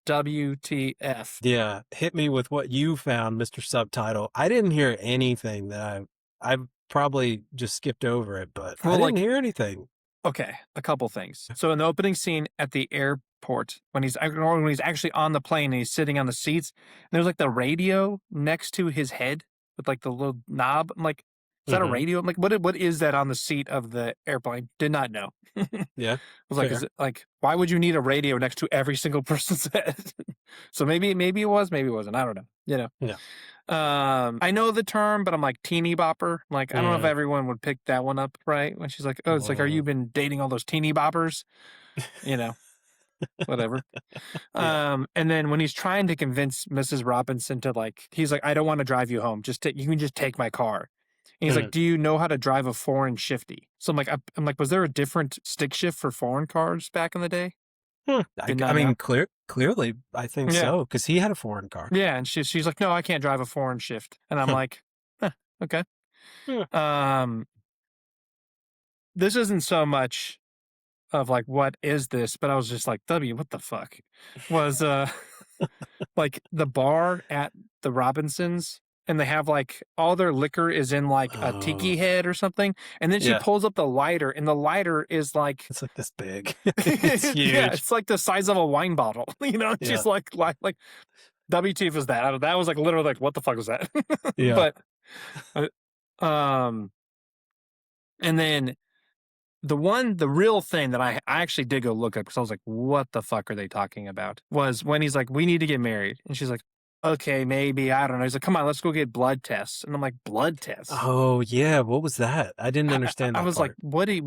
WTF. Yeah, hit me with what you found, Mr. Subtitle. I didn't hear anything that I probably just skipped over it, but I Well, didn't like, hear anything. okay, a couple things. So in the opening scene at the airport, when he's actually on the plane and he's sitting on the seats, there's like the radio next to his head with like the little knob. I'm like, is that a Mhm. radio? I'm like, what is that on the seat of the airplane? Did not know. I Yeah, was like, is fair. it like why would you need a radio next to every single person's head? So maybe it was, maybe it wasn't. I don't know. Yeah. I know the term, but I'm like teeny bopper. Like, I don't know if Mm, everyone would pick that one up, right? When she's like, oh, it's like, are you mm. been dating all those teeny boppers? You know, whatever. Yeah. And then when he's trying to convince Mrs. Robinson to like, he's like, I don't want to drive you home. You can just take my car. And he's like, Mm. do you know how to drive a foreign shifty? So I'm like, was there a different stick shift for foreign cars back in the day? Hmm. Did I not know. mean, clearly, I think Yeah. so because he had a foreign car. Yeah. And she's like, no, I can't drive a foreign shift. And I'm Huh. like, huh, okay. Yeah. Um, this isn't so much of like, what is this? But I was just like, W, what the fuck? Was like the bar at the Robinsons, and they have like all their liquor is in like a tiki Oh, head or something. And then she yeah. pulls up the lighter, and the lighter is like It's like this big. It's yeah, huge. it's like the size of a wine bottle. Yeah. She's like WTF was that? That was like literally like, what the fuck was that? Yeah. But um and then the real thing that I actually did go look up because I was like, what the fuck are they talking about? Was when he's like, we need to get married. And she's like, okay, maybe. I don't know. He's like, come on, let's go get blood tests. And I'm like, blood tests? Oh, yeah, what was that? I didn't understand I that was like, part. what do you,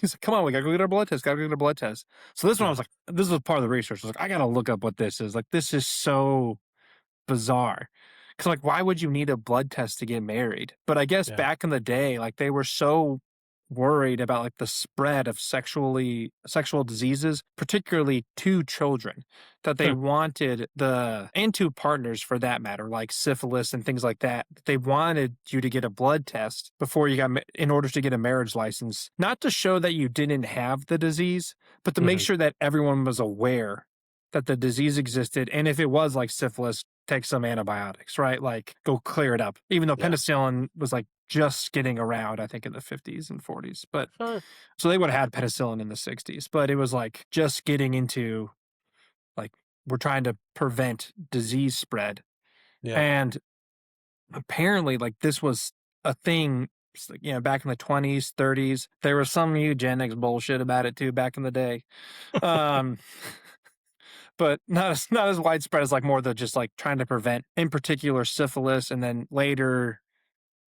he's like, come on, we gotta go get our blood test, gotta go get our blood test. So this one, I was Yeah, like, this was part of the research. I was like, I gotta look up what this is. Like, this is so bizarre. Cause like, why would you need a blood test to get married? But I guess yeah. back in the day, like they were so worried about like the spread of sexual diseases, particularly to children, that they Huh, wanted and to partners for that matter, like syphilis and things like that. They wanted you to get a blood test before you got in order to get a marriage license, not to show that you didn't have the disease, but to make mhm, sure that everyone was aware that the disease existed. And if it was like syphilis, take some antibiotics, right? Like go clear it up. Even though yeah. penicillin was like just getting around, I think in the 50s and 40s. But Huh, so they would have had penicillin in the 60s, but it was like just getting into like we're trying to prevent disease spread. yeah. And apparently, like this was a thing back in the 20s, 30s. There was some eugenics bullshit about it too back in the day. Um, but not as widespread as like more the just like trying to prevent, in particular, syphilis, and then later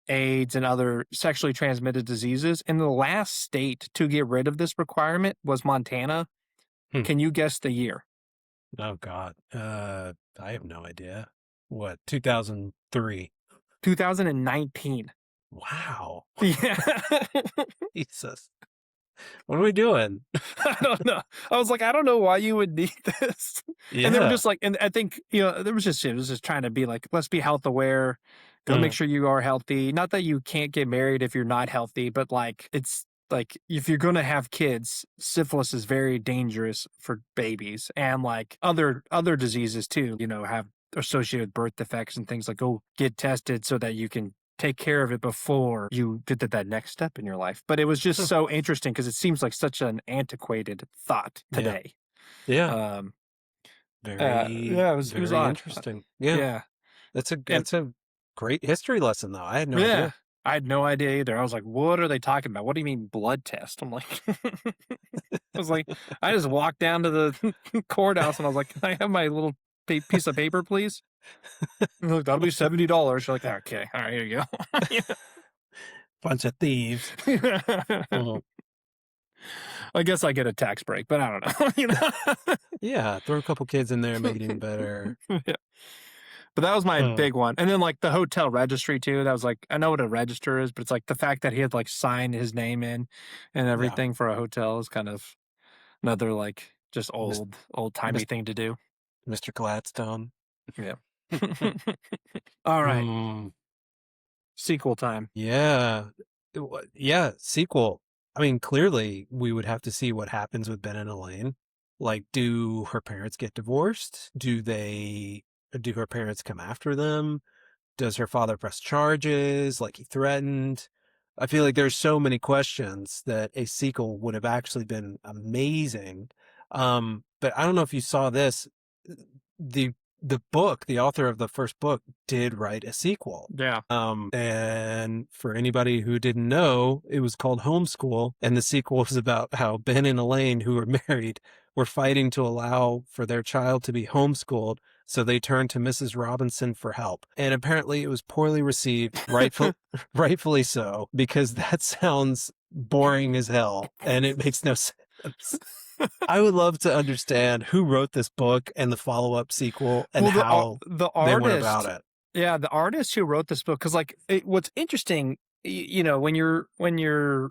AIDS and other sexually transmitted diseases. And the last state to get rid of this requirement was Montana. Hmm. Can you guess the year? Oh God. I have no idea. What, 2003? 2019. Wow. Yeah. Jesus. What are we doing? I don't know. I was like, I don't know why you would need this. And they were Yeah. just like, and I think, it was just trying to be like, let's be health aware, go make Mm. sure you are healthy. Not that you can't get married if you're not healthy, but like, it's like, if you're going to have kids, syphilis is very dangerous for babies, and like other diseases too, have associated with birth defects and things. Like, go get tested so that you can take care of it before you did that next step in your life. But it was just Huh. so interesting because it seems like such an antiquated thought Yeah. today. Yeah. Um, Very, yeah, it was very odd. interesting. Yeah. Yeah, and That's a great history lesson though. I had no yeah, idea. I had no idea either. I was like, "What are they talking about? What do you mean blood test?" I'm like, I was like, I just walked down to the courthouse and I was like, "Can I have my little piece of paper, please?" And they're like, "That'll be $70." You're like, "Okay, all right, here you Bunch of thieves. go." Mhm. I guess I get a tax break, but I don't know. Yeah. Throw a couple kids in there, make it even better. Yeah. But that was my Huh. big one. And then like the hotel registry too. That was like, I know what a register is, but it's like the fact that he had like signed his name in and Yeah. everything for a hotel is kind of another like just Mis- old timey mis- thing to do. Mr. Gladstone. Yeah. All right. Hmm. Sequel time. Yeah. Yeah. Sequel. I mean, clearly we would have to see what happens with Ben and Elaine. Like, do her parents get divorced? Do her parents come after them? Does her father press charges like he threatened? I feel like there's so many questions that a sequel would have actually been amazing. But I don't know if you saw this. The the author of the first book did write a sequel. Yeah. And for anybody who didn't know, it was called Homeschool, and the sequel was about how Ben and Elaine, who were married, were fighting to allow for their child to be homeschooled, so they turned to Mrs. Robinson for help. And apparently it was poorly received, rightfully so, because that sounds boring as hell and it makes no sense. I would love to understand who wrote this book and the follow-up sequel and Well, how the they went about artist, it. yeah, the artist who wrote this book, because like what's interesting, when you're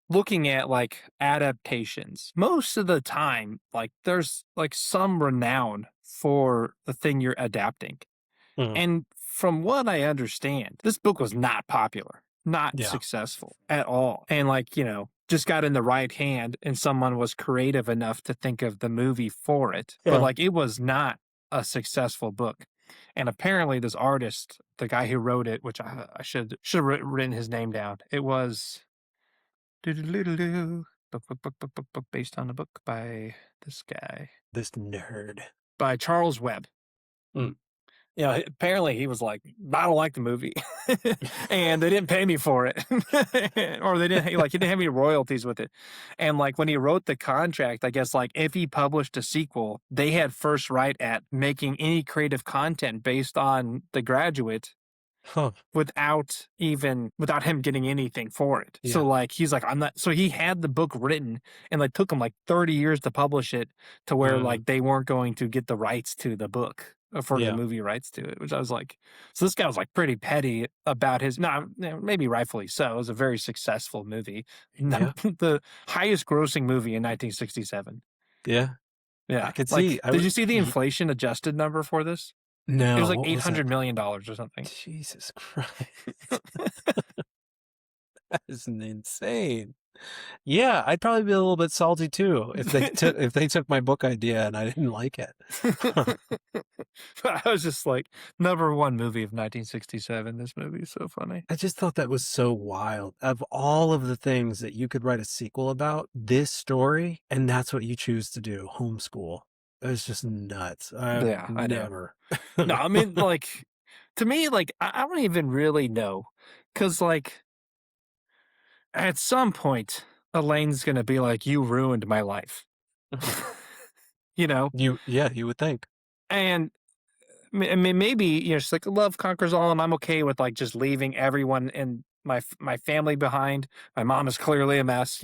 looking at like adaptations, most of the time, like there's like some renown for the thing you're adapting. Mhm. And from what I understand, this book was not popular, not Yeah. successful at all. And like, just got in the right hand and someone was creative enough to think of the movie for it. But Yeah. like it was not a successful book. And apparently this artist, the guy who wrote it, which I should have written his name down. It was book, based on a book by this guy, This nerd. by Charles Webb. Mm. Apparently he was like, I don't like the movie, and they didn't pay me for it, or they didn't like he didn't have any royalties with it. And like when he wrote the contract, I guess like if he published a sequel, they had first right at making any creative content based on The Graduate Huh. without him getting anything for it. So Yeah. like he's like, I'm not, so he had the book written and like took him like 30 years to publish it, to where Mm. like they weren't going to get the rights to the book, for the Yeah. movie rights to it, which I was like, so this guy was like pretty petty about his, no, maybe rightfully so. It was a very successful movie. Yeah. The highest grossing movie in 1967. Yeah. I Yeah. could see. Like, did you see the inflation adjusted number for this? It was No, like what was it? $800 million or something. Jesus Christ. That is insane. Yeah, I'd probably be a little bit salty too if they took my book idea and I didn't like it. I was just like, number one movie of 1967. This movie is so funny. I just thought that was so wild. Of all of the things that you could write a sequel about, this story, and that's what you choose to do, homeschool. It was just nuts. I've Yeah, I know. never. No, I mean, like, to me, like, I don't even really know. Cause, like, at some point, Elaine's gonna be like, "You ruined my life." Mhm. You know? Yeah, you would think. And I mean, maybe, she's like, "Love conquers all, and I'm okay with, like, just leaving everyone in my family behind. My mom is clearly a mess,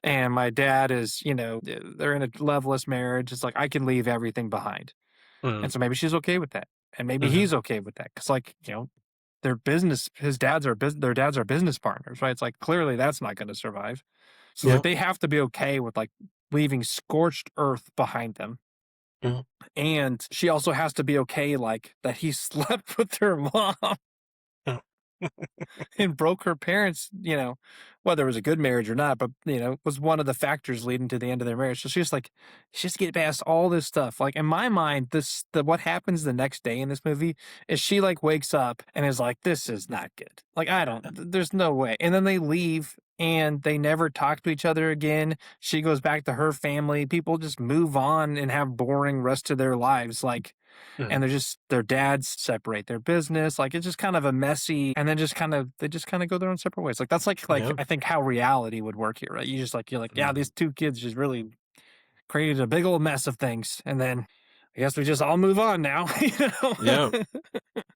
and my dad is, they're in a loveless marriage. It's like, I can leave everything behind." Mhm, And so maybe she's okay with that, and maybe mhm. he's okay with that because, like, their dads are business partners, right? It's like, clearly that's not gonna survive. So, like, Yeah. they have to be okay with, like, leaving scorched earth behind them. Mhm. And she also has to be okay, like, that he slept with her mom Oh. and broke her parents, whether it was a good marriage or not, but, was one of the factors leading to the end of their marriage. So she's like, she has to get past all this stuff. Like, in my mind, what happens the next day in this movie is she, like, wakes up and is like, this is not good. Like, there's no way. And then they leave and they never talk to each other again. She goes back to her family. People just move on and have boring rest of their lives. Like, and Mhm. their dads separate their business. Like, it's just kind of a messy, and then they just kind of go their own separate ways. Like, that's like Yeah. I think how reality would work here, right? You're like, yeah, Mhm. these two kids just really created a big old mess of things, and then I guess we just all move on now. Yeah.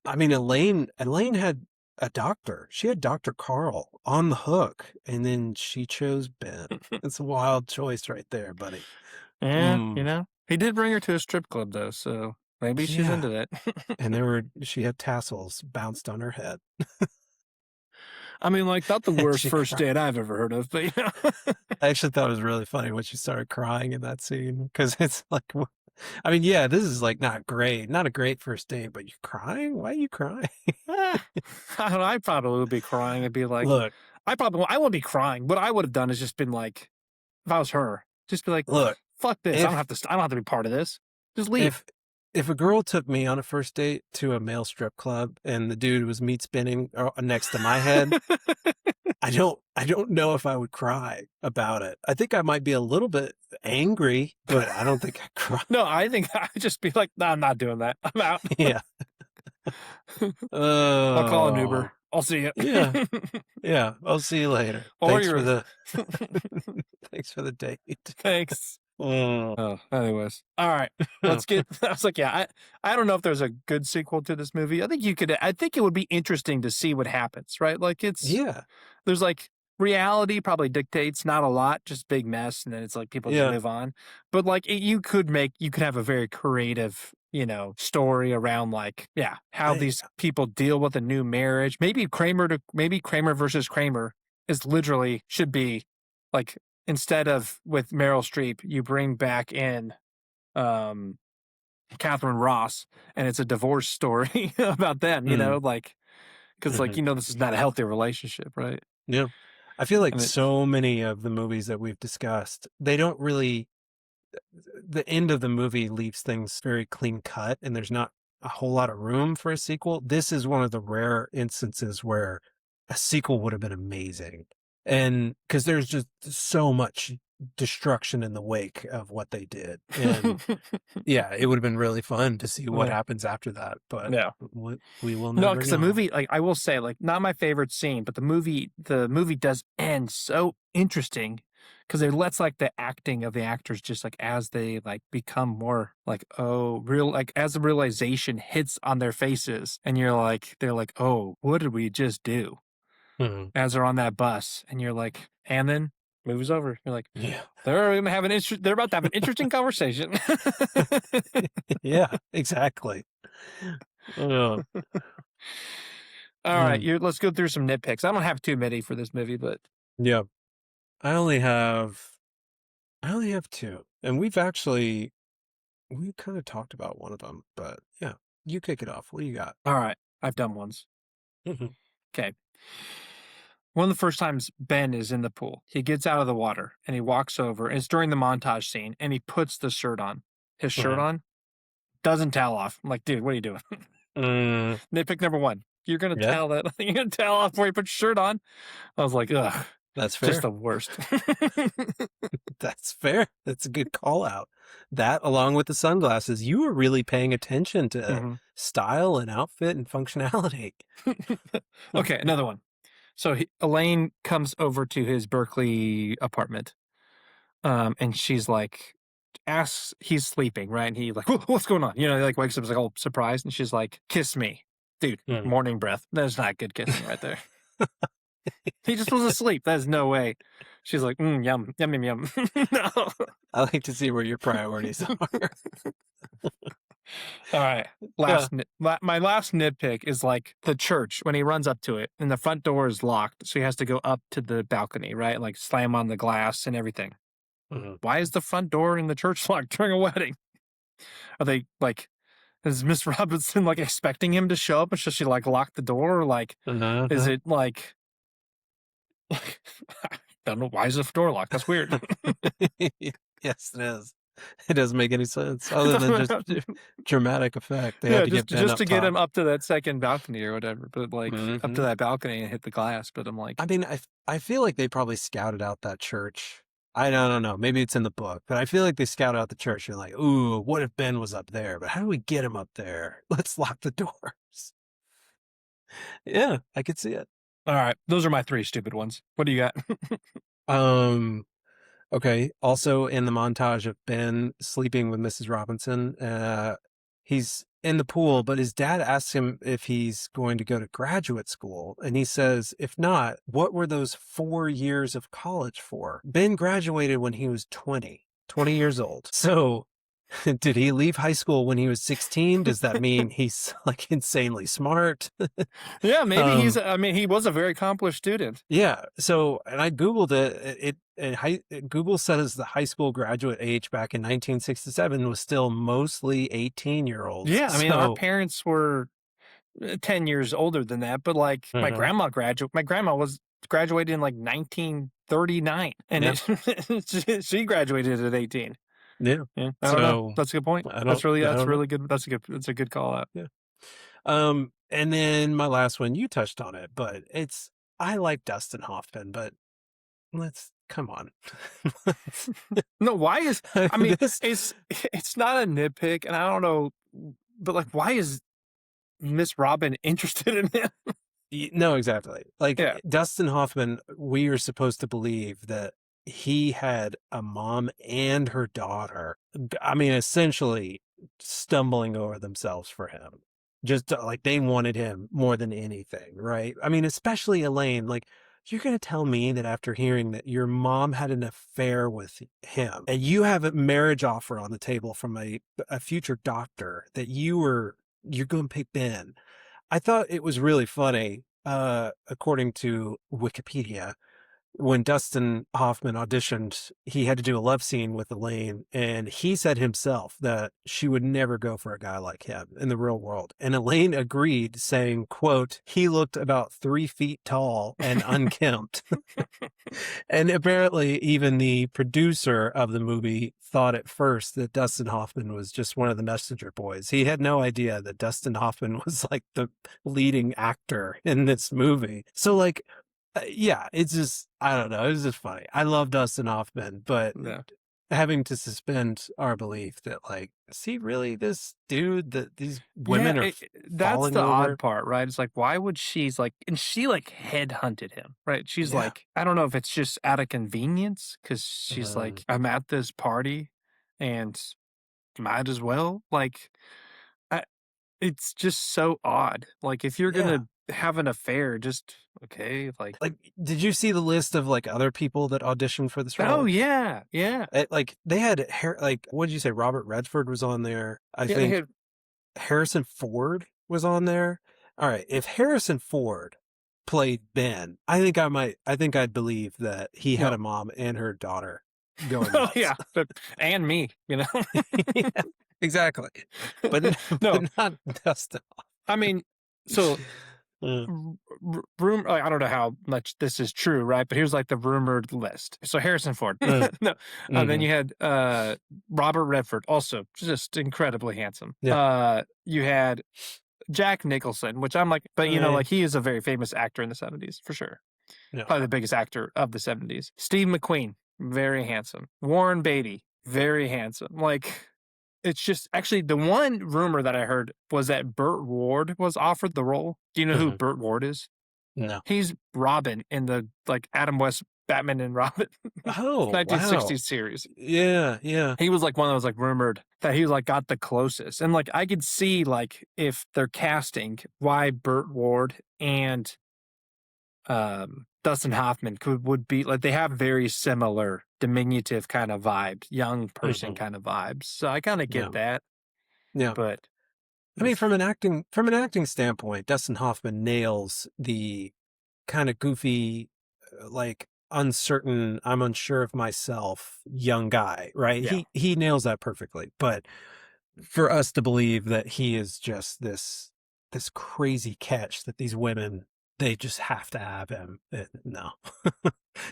I mean, Elaine had a doctor. She had Dr. Carl on the hook, and then she chose Ben. It's a wild choice right there, buddy. Yeah, Mm, he did bring her to a strip club though, so maybe she's yeah. into that. And she had tassels bounced on her head. I mean, like, not the And worst she first cried. date I've ever heard of, but I actually thought it was really funny when she started crying in that scene because it's like, I mean, yeah, this is like not great, not a great first date, but you're crying? Why are you crying? Eh, I don't know, I probably would be crying and be like, Look, I wouldn't be crying. What I would have done is just been like, if I was her, just be like, look, fuck this. if I don't have to be part of this. Just leave. if if a girl took me on a first date to a male strip club and the dude was meat spinning next to my head, I don't know if I would cry about it. I think I might be a little bit angry, but I don't think I'd cry. No, I think I'd just be like, no, I'm not doing that. I'm out. Yeah. I'll call an Oh, Uber. I'll see you. yeah. Yeah. I'll see you later. Or Thanks for you're the thanks for the date. thanks. Oh. Oh, anyways. All right. Let's get I was like, yeah, I don't know if there's a good sequel to this movie. I think it would be interesting to see what happens, right? Like, Yeah. there's like reality probably dictates not a lot, just big mess, and then it's like people just Yeah. move on. But like, you could have a very creative, story around, like, yeah, how I these people deal with a new marriage. Maybe Kramer versus Kramer is literally should be like, instead of with Meryl Streep, you bring back in um Catherine Ross, and it's a divorce story about them, mm, like, because, like, mhm. this is not a healthy relationship, right? Yeah. I feel like And it so many of the movies that we've discussed, they don't really the end of the movie leaves things very clean cut and there's not a whole lot of room for a sequel. This is one of the rare instances where a sequel would have been amazing. And because there's just so much destruction in the wake of what they did. And yeah, it would have been really fun to see what yeah, happens after that, but yeah. we will No, never because the know. movie, like, I will say, like, not my favorite scene, but the movie does end so interesting because it lets, like, the acting of the actors just, like, as they, like, become more, like, oh, real like, as the realization hits on their faces, and they're like, "Oh, what did we just do?" Mhm. As they're on that bus, and you're like, and then movie's over. You're like, Yeah. they're about to have an interesting conversation. Yeah, exactly. Uh, All right, mm, let's go through some nitpicks. I don't have too many for this movie, but yeah. I only have I only have 2, and we kinda talked about one of them, but yeah, you kick it off. What do you got? all right, I've done ones. Mhm, Okay. One of the first times Ben is in the pool, he gets out of the water and he walks over. And it's during the montage scene, and he puts the shirt on. His shirt mhm. on doesn't towel off. I'm like, dude, what are you doing? Mm, Nitpick number one. You're gonna yeah, towel that. You're gonna towel off before you put your shirt on. I was like, ugh, that's just fair. the worst. That's fair. That's a good call out. That, along with the sunglasses, you were really paying attention to Mhm. style and outfit and functionality. Okay, another one. So Elaine comes over to his Berkeley apartment, and she's like, asks, he's sleeping, right? And he like, What's going on? You know, he like wakes up like all surprised, and she's like, kiss me, dude. Mm. Morning breath. That's not good kissing right there. He just was asleep. There's no way. She's like, yum, yum, yum, yum. No. I like to see where your priorities are. All right. Yeah. My last nitpick is like the church when he runs up to it and the front door is locked. So he has to go up to the balcony, right? Like slam on the glass and everything. Mhm. Why is the front door in the church locked during a wedding? Are they like, is Miss Robinson like expecting him to show up and should she like lock the door? Like, is Uh-huh. it like, I don't know. Why is the door locked? That's weird. Yes, it is. It doesn't make any sense other than just dramatic effect. They had Yeah, to get Ben just up to get top. him up to that second balcony or whatever, but, like, up to Mhm. that balcony and hit the glass, but I'm I like, mean, I feel like they probably scouted out that church. I don't know, maybe it's in the book, but I feel like they scouted out the church. You're like, "Ooh, what if Ben was up there? But how do we get him up there? Let's lock the doors." Yeah, I could see it. "Alright, those are my 3 stupid ones. What do you got?" Um, okay. Also in the montage of Ben sleeping with Mrs. Robinson, he's in the pool, but his dad asks him if he's going to go to graduate school. And he says, if not, what were those 4 years of college for? Ben graduated when he was 20 years old. So did he leave high school when he was 16? Does that mean he's like insanely smart? Yeah, maybe um, I mean, he was a very accomplished student. Yeah. So, and I Googled it. Google says the high school graduate age back in 1967 was still mostly 18-year-olds. Yeah, I mean, our So, parents were, 10 years older than that, but, like, mhm. my grandma was graduated in, like, 1939, and Yeah, she graduated at 18. yeah. Yeah, I don't know. So, That's a good point. I That's don't know. really good. That's a good call out. Yeah. And then my last one, you touched on it, but I like Dustin Hoffman, but come on. Let's, No, why is I mean, this, it's not a nitpick, and I don't know, but, like, why is Miss Robin interested in him? No, exactly. Like Yeah. Dustin Hoffman, we are supposed to believe that he had a mom and her daughter. I mean, essentially stumbling over themselves for him. Just like they wanted him more than anything, right? I mean, especially Elaine. Like, you're going to tell me that after hearing that your mom had an affair with him and you have a marriage offer on the table from a future doctor that you're going to pick Ben. I thought it was really funny, according to Wikipedia, when Dustin Hoffman auditioned, he had to do a love scene with Elaine, and he said himself that she would never go for a guy like him in the real world. And Elaine agreed, saying, quote, he looked about 3 feet tall and unkempt. And apparently, even the producer of the movie thought at first that Dustin Hoffman was just one of the messenger boys. He had no idea that Dustin Hoffman was like the leading actor in this movie. So, like, yeah, it's just, I don't know. It's just funny. I love Dustin Hoffman, but Yeah. having to suspend our belief that, like, is he really this dude that these Yeah, women are that's falling the odd over? part, right? It's like, why would she's like and she, like, headhunted him, right? She's Yeah. like I don't know if it's just out of convenience because she's Um, like, "I'm at this party, and might as well." Like, I it's just so odd. Like, if you're yeah. gonna have an affair, just okay, like Like, did you see the list of like other people that auditioned for this oh, role? yeah, yeah. Like they had like what did you say? Robert Redford was on there. I Yeah, they think had Harrison Ford was on there. All right, if Harrison Ford played Ben, I think I'd believe that he had no. a mom and her daughter going Oh, nuts. yeah, but and me, you know? Yeah, exactly. But No, but not Dustin. I mean, so Uh, I don't know how much this is true, right? But here's like the rumored list. So Harrison Ford, uh, no, then mhm. you had Robert Redford, also just incredibly handsome. Yeah. You had Jack Nicholson, which I'm like, but you know, Eh, like he is a very famous actor in the '70s for sure, yeah. probably the biggest actor of the '70s. Steve McQueen, very handsome. Warren Beatty, very handsome. Like it's just actually the one rumor that I heard was that Burt Ward was offered the role. Do you know who Mhm. Burt Ward is? No. He's Robin in the, like, Adam West Batman and Robin Oh, wow. 1960s series. Yeah, yeah. He was, like, one that was, like, rumored that he was, like, got the closest, and, like, I could see, like, if they're casting, why Burt Ward and, Dustin Hoffman would be like, they have very similar diminutive kind of vibes, young person Mhm. kind of vibes, so I kinda Yeah, get that, yeah. but I mean, oof. from an acting standpoint, Dustin Hoffman nails the kinda goofy, like, uncertain, I'm unsure of myself young guy, right? Yeah. He nails that perfectly, but for us to believe that he is just this crazy catch that these women, they just have to have him. No.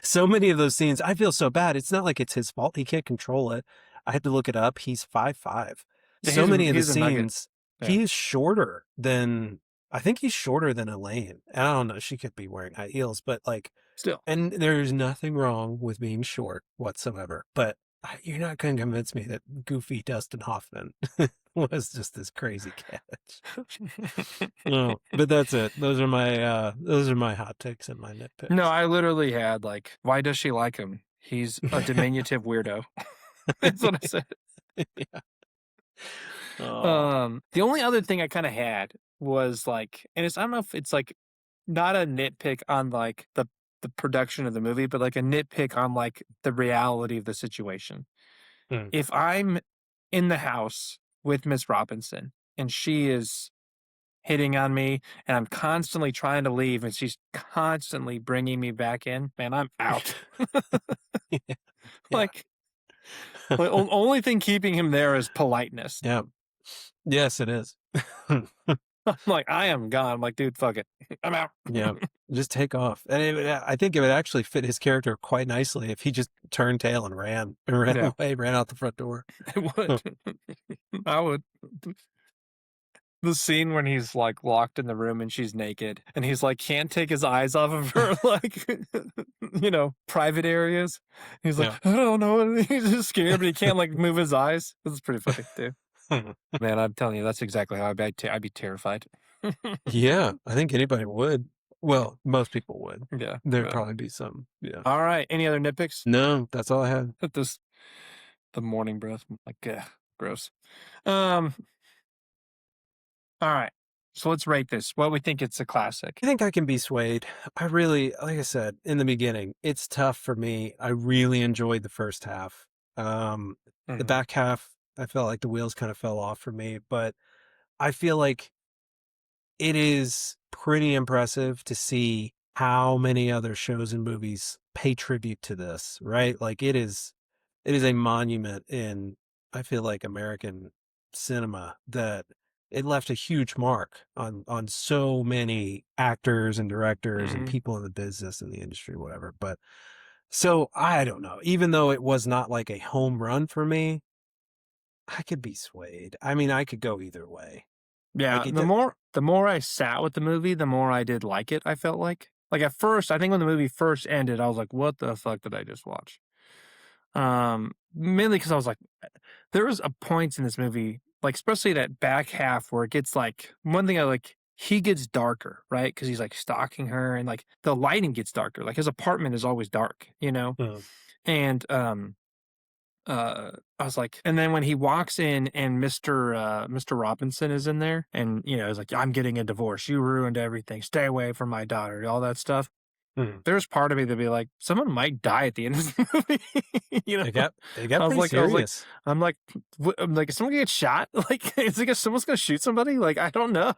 So many of those scenes, I feel so bad. It's not like it's his fault. He can't control it. I had to look it up. He's 5'5". Yeah, So many of the he's a nugget. scenes, Yeah, he is shorter than I think he's shorter than Elaine. I don't know. She could be wearing high heels, but like, still. and there's nothing wrong with being short whatsoever. But you're not going to convince me that goofy Dustin Hoffman was just this crazy catch. No, but that's it. Those are my hot takes and my No, nitpicks. I literally had, like, "Why does she like him? He's a diminutive weirdo." That's what I said. Yeah. Oh. The only other thing I kinda had was, like, and it's I don't know if it's, like, not a nitpick on, like, the production of the movie, but, like, a nitpick on, like, the reality of the situation. Mm. If I'm in the house with Miss Robinson and she is hitting on me and I'm constantly trying to leave and she's constantly bringing me back in, man, I'm out. Yeah. Yeah. Like, the only thing keeping him there is politeness. Yeah. Yes, it is. I'm like, "I am gone." I'm like, "Dude, fuck it. I'm out." Yeah. Just take off. And I think it would actually fit his character quite nicely if he just turned tail and ran Yeah, away, ran out the front door. it would. I would. The scene when he's, like, locked in the room and she's naked, and he's, like, can't take his eyes off of her, like, private areas. He's like, Yeah. "I don't know." He's just scared, but he can't, like, move his eyes. This is pretty funny too. Man, I'm telling you, that's exactly how I'd be terrified. Yeah, I think anybody would. Well, most people would. Yeah, There'd yeah. probably be some, yeah. Alright, any other nitpicks? No, that's all I had. This the morning breath, like, ugh, gross. Um, alright, so let's rate this. What we think it's a classic. I think I can be swayed. I really, like I said in the beginning, it's tough for me. I really enjoyed the first half. Um, the Mhm. back half, I felt like the wheels kind of fell off for me, but I feel like it is pretty impressive to see how many other shows and movies pay tribute to this, right? Like it is a monument in, I feel like, American cinema that it left a huge mark on so many actors and directors and Mhm. people in the business and the industry, whatever. But so I don't know. Even though it was not like a home run for me, I could be swayed. I mean, I could go either way. Yeah, Like it, the more I sat with the movie, the more I did like it, I felt like. Like, at first, I think when the movie first ended, I was like, "What the fuck did I just watch?" Mainly because I was like, there was a points in this movie, like, especially that back half where it gets, like one thing I like, he gets darker, right? Because he's, like, stalking her and, like, the lighting gets darker, like, his apartment is always dark, you know? mm, And, I was like and then when he walks in and Mr. Robinson is in there and, he's like, "I'm getting a divorce. You ruined everything. Stay away from my daughter," all that stuff. mm. There's part of me that'd be like, someone might die at the end of the movie, you know? They got I was pretty like I was like serious. I'm like, I'm like, "Is someone gonna get shot?" Like, is it gonna someone's gonna shoot somebody? Like, I don't know.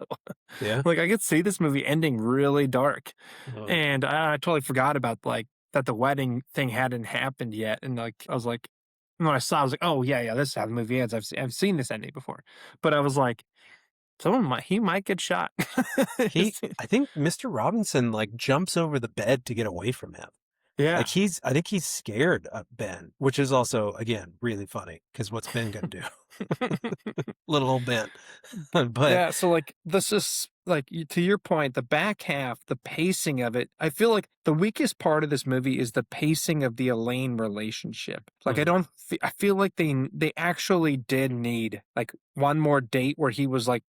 Yeah. Like, I could see this movie ending really dark, Oh, and I totally forgot about, like, that the wedding thing hadn't happened yet, and, like, I was like and when I saw, I was like, "Oh, yeah, yeah, this is how the movie ends. I've seen this ending before." But I was like, he might get shot." I think Mr. Robinson, like, jumps over the bed to get away from him. Like, Yeah. I think he's scared of Ben, which is also, again, really funny because what's Ben gonna do? Little old Ben. But Yeah, so, like, this is like, to your point, the back half, the pacing of it, I feel like the weakest part of this movie is the pacing of the Elaine relationship. Like, mhm, I feel like they actually did need, like, one more date where he was, like,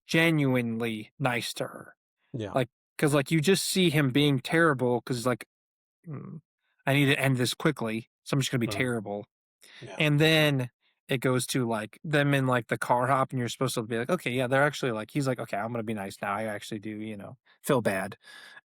genuinely nice to her. yeah. Like, 'Cause, like, you just see him being terrible 'cause, like, I need to end this quickly, so I'm just gonna be Mm, terrible. yeah. And then it goes to, like, them in, like, the car hop, and you're supposed to be like, "Okay, yeah, they're actually, like," he's like, "Okay, I'm gonna be nice now. I actually do, feel bad."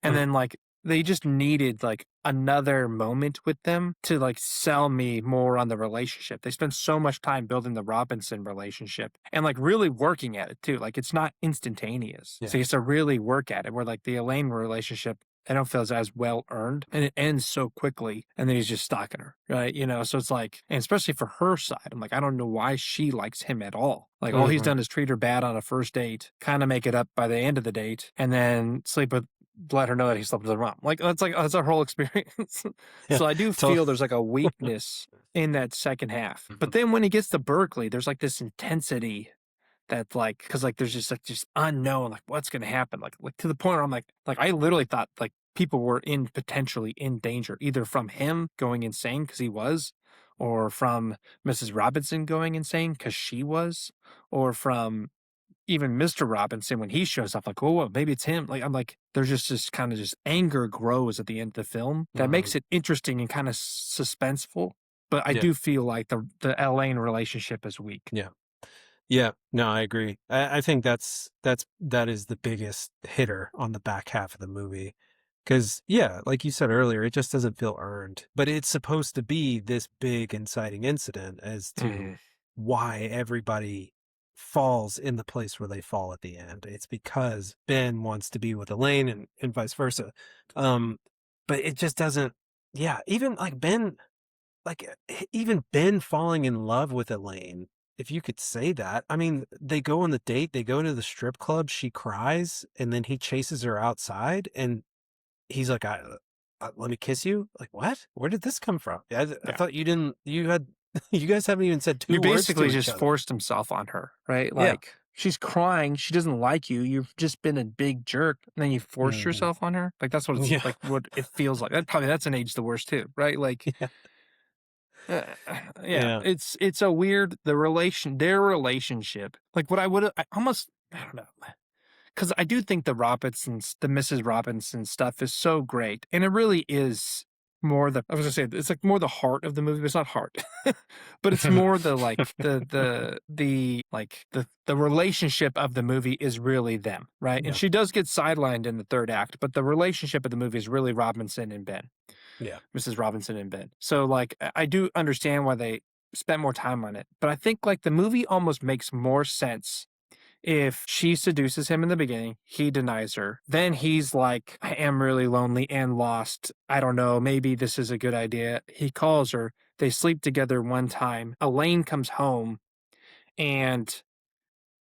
And Mm, then, like, they just needed, like, another moment with them to, like, sell me more on the relationship. They spend so much time building the Robinson relationship and, like, really working at it too. Like, it's not instantaneous. So yeah. you have to really work at it, where, like, the Elaine relationship, I don't feel as well earned, and it ends so quickly, and then he's just stalking her, right? So it's like, and especially for her side, I'm like, I don't know why she likes him at all. Like, all he's Mhm. done is treat her bad on a first date, kind of make it up by the end of the date, and then let her know that he slept with her mom. Like that's our whole experience. Yeah. So I do To feel there's like a weakness in that second half. But Mhm. then when he gets to Berkeley, there's like this intensity that, like, because like there's just like just unknown, like what's gonna happen, like to the point where I'm like I literally thought like people were in potentially in danger, either from him going insane because he was, or from Mrs. Robinson going insane because she was, or from even Mr. Robinson when he shows up. Like, oh, well, maybe it's him. Like, I'm like, there's just this kind of just anger grows at the end of the film that makes Mhm. it interesting and kind of suspenseful. But I Yeah. do feel like the Elaine relationship is weak. Yeah. Yeah, no, I agree. I think that is the biggest hitter on the back half of the movie. Because yeah, like you said earlier, it just doesn't feel earned. But it's supposed to be this big inciting incident as to Mhm. why everybody falls in the place where they fall at the end. It's because Ben wants to be with Elaine and vice versa. Um, but it just doesn't, yeah, even like Ben, like, even Ben falling in love with Elaine, if you could say that. I mean, they go on the date, they go to the strip club, she cries, and then he chases her outside, and he's like, let me kiss you?" Like, "What? Where did this come from? I Yeah. thought you didn't you had you guys haven't even said You 2 words basically to each just other." forced himself on her, right? Yeah. Like, she's crying, she doesn't like you, you've just been a big jerk, and then you force Mhm. yourself on her? Like, that's what it's Yeah. like, what it feels like. That's an age the worst too, right? Like, Yeah. yeah, Yeah. it's a weird their relationship. Like, what I would I almost I don't know. Because I do think the Mrs. Robinson stuff is so great, and it really is more the I was gonna say, it's, like, more the heart of the movie, but it's not heart. But it's more the, like, the relationship of the movie is really them, right? And Yeah. she does get sidelined in the 3rd act, but the relationship of the movie is really Robinson and Ben, Yeah. Mrs. Robinson and Ben. So, like, I do understand why they spent more time on it, but I think, like, the movie almost makes more sense if she seduces him in the beginning, he denies her. Then he's like, I am really lonely and lost. I don't know. Maybe this is a good idea. He calls her. They sleep together one time. Elaine comes home and,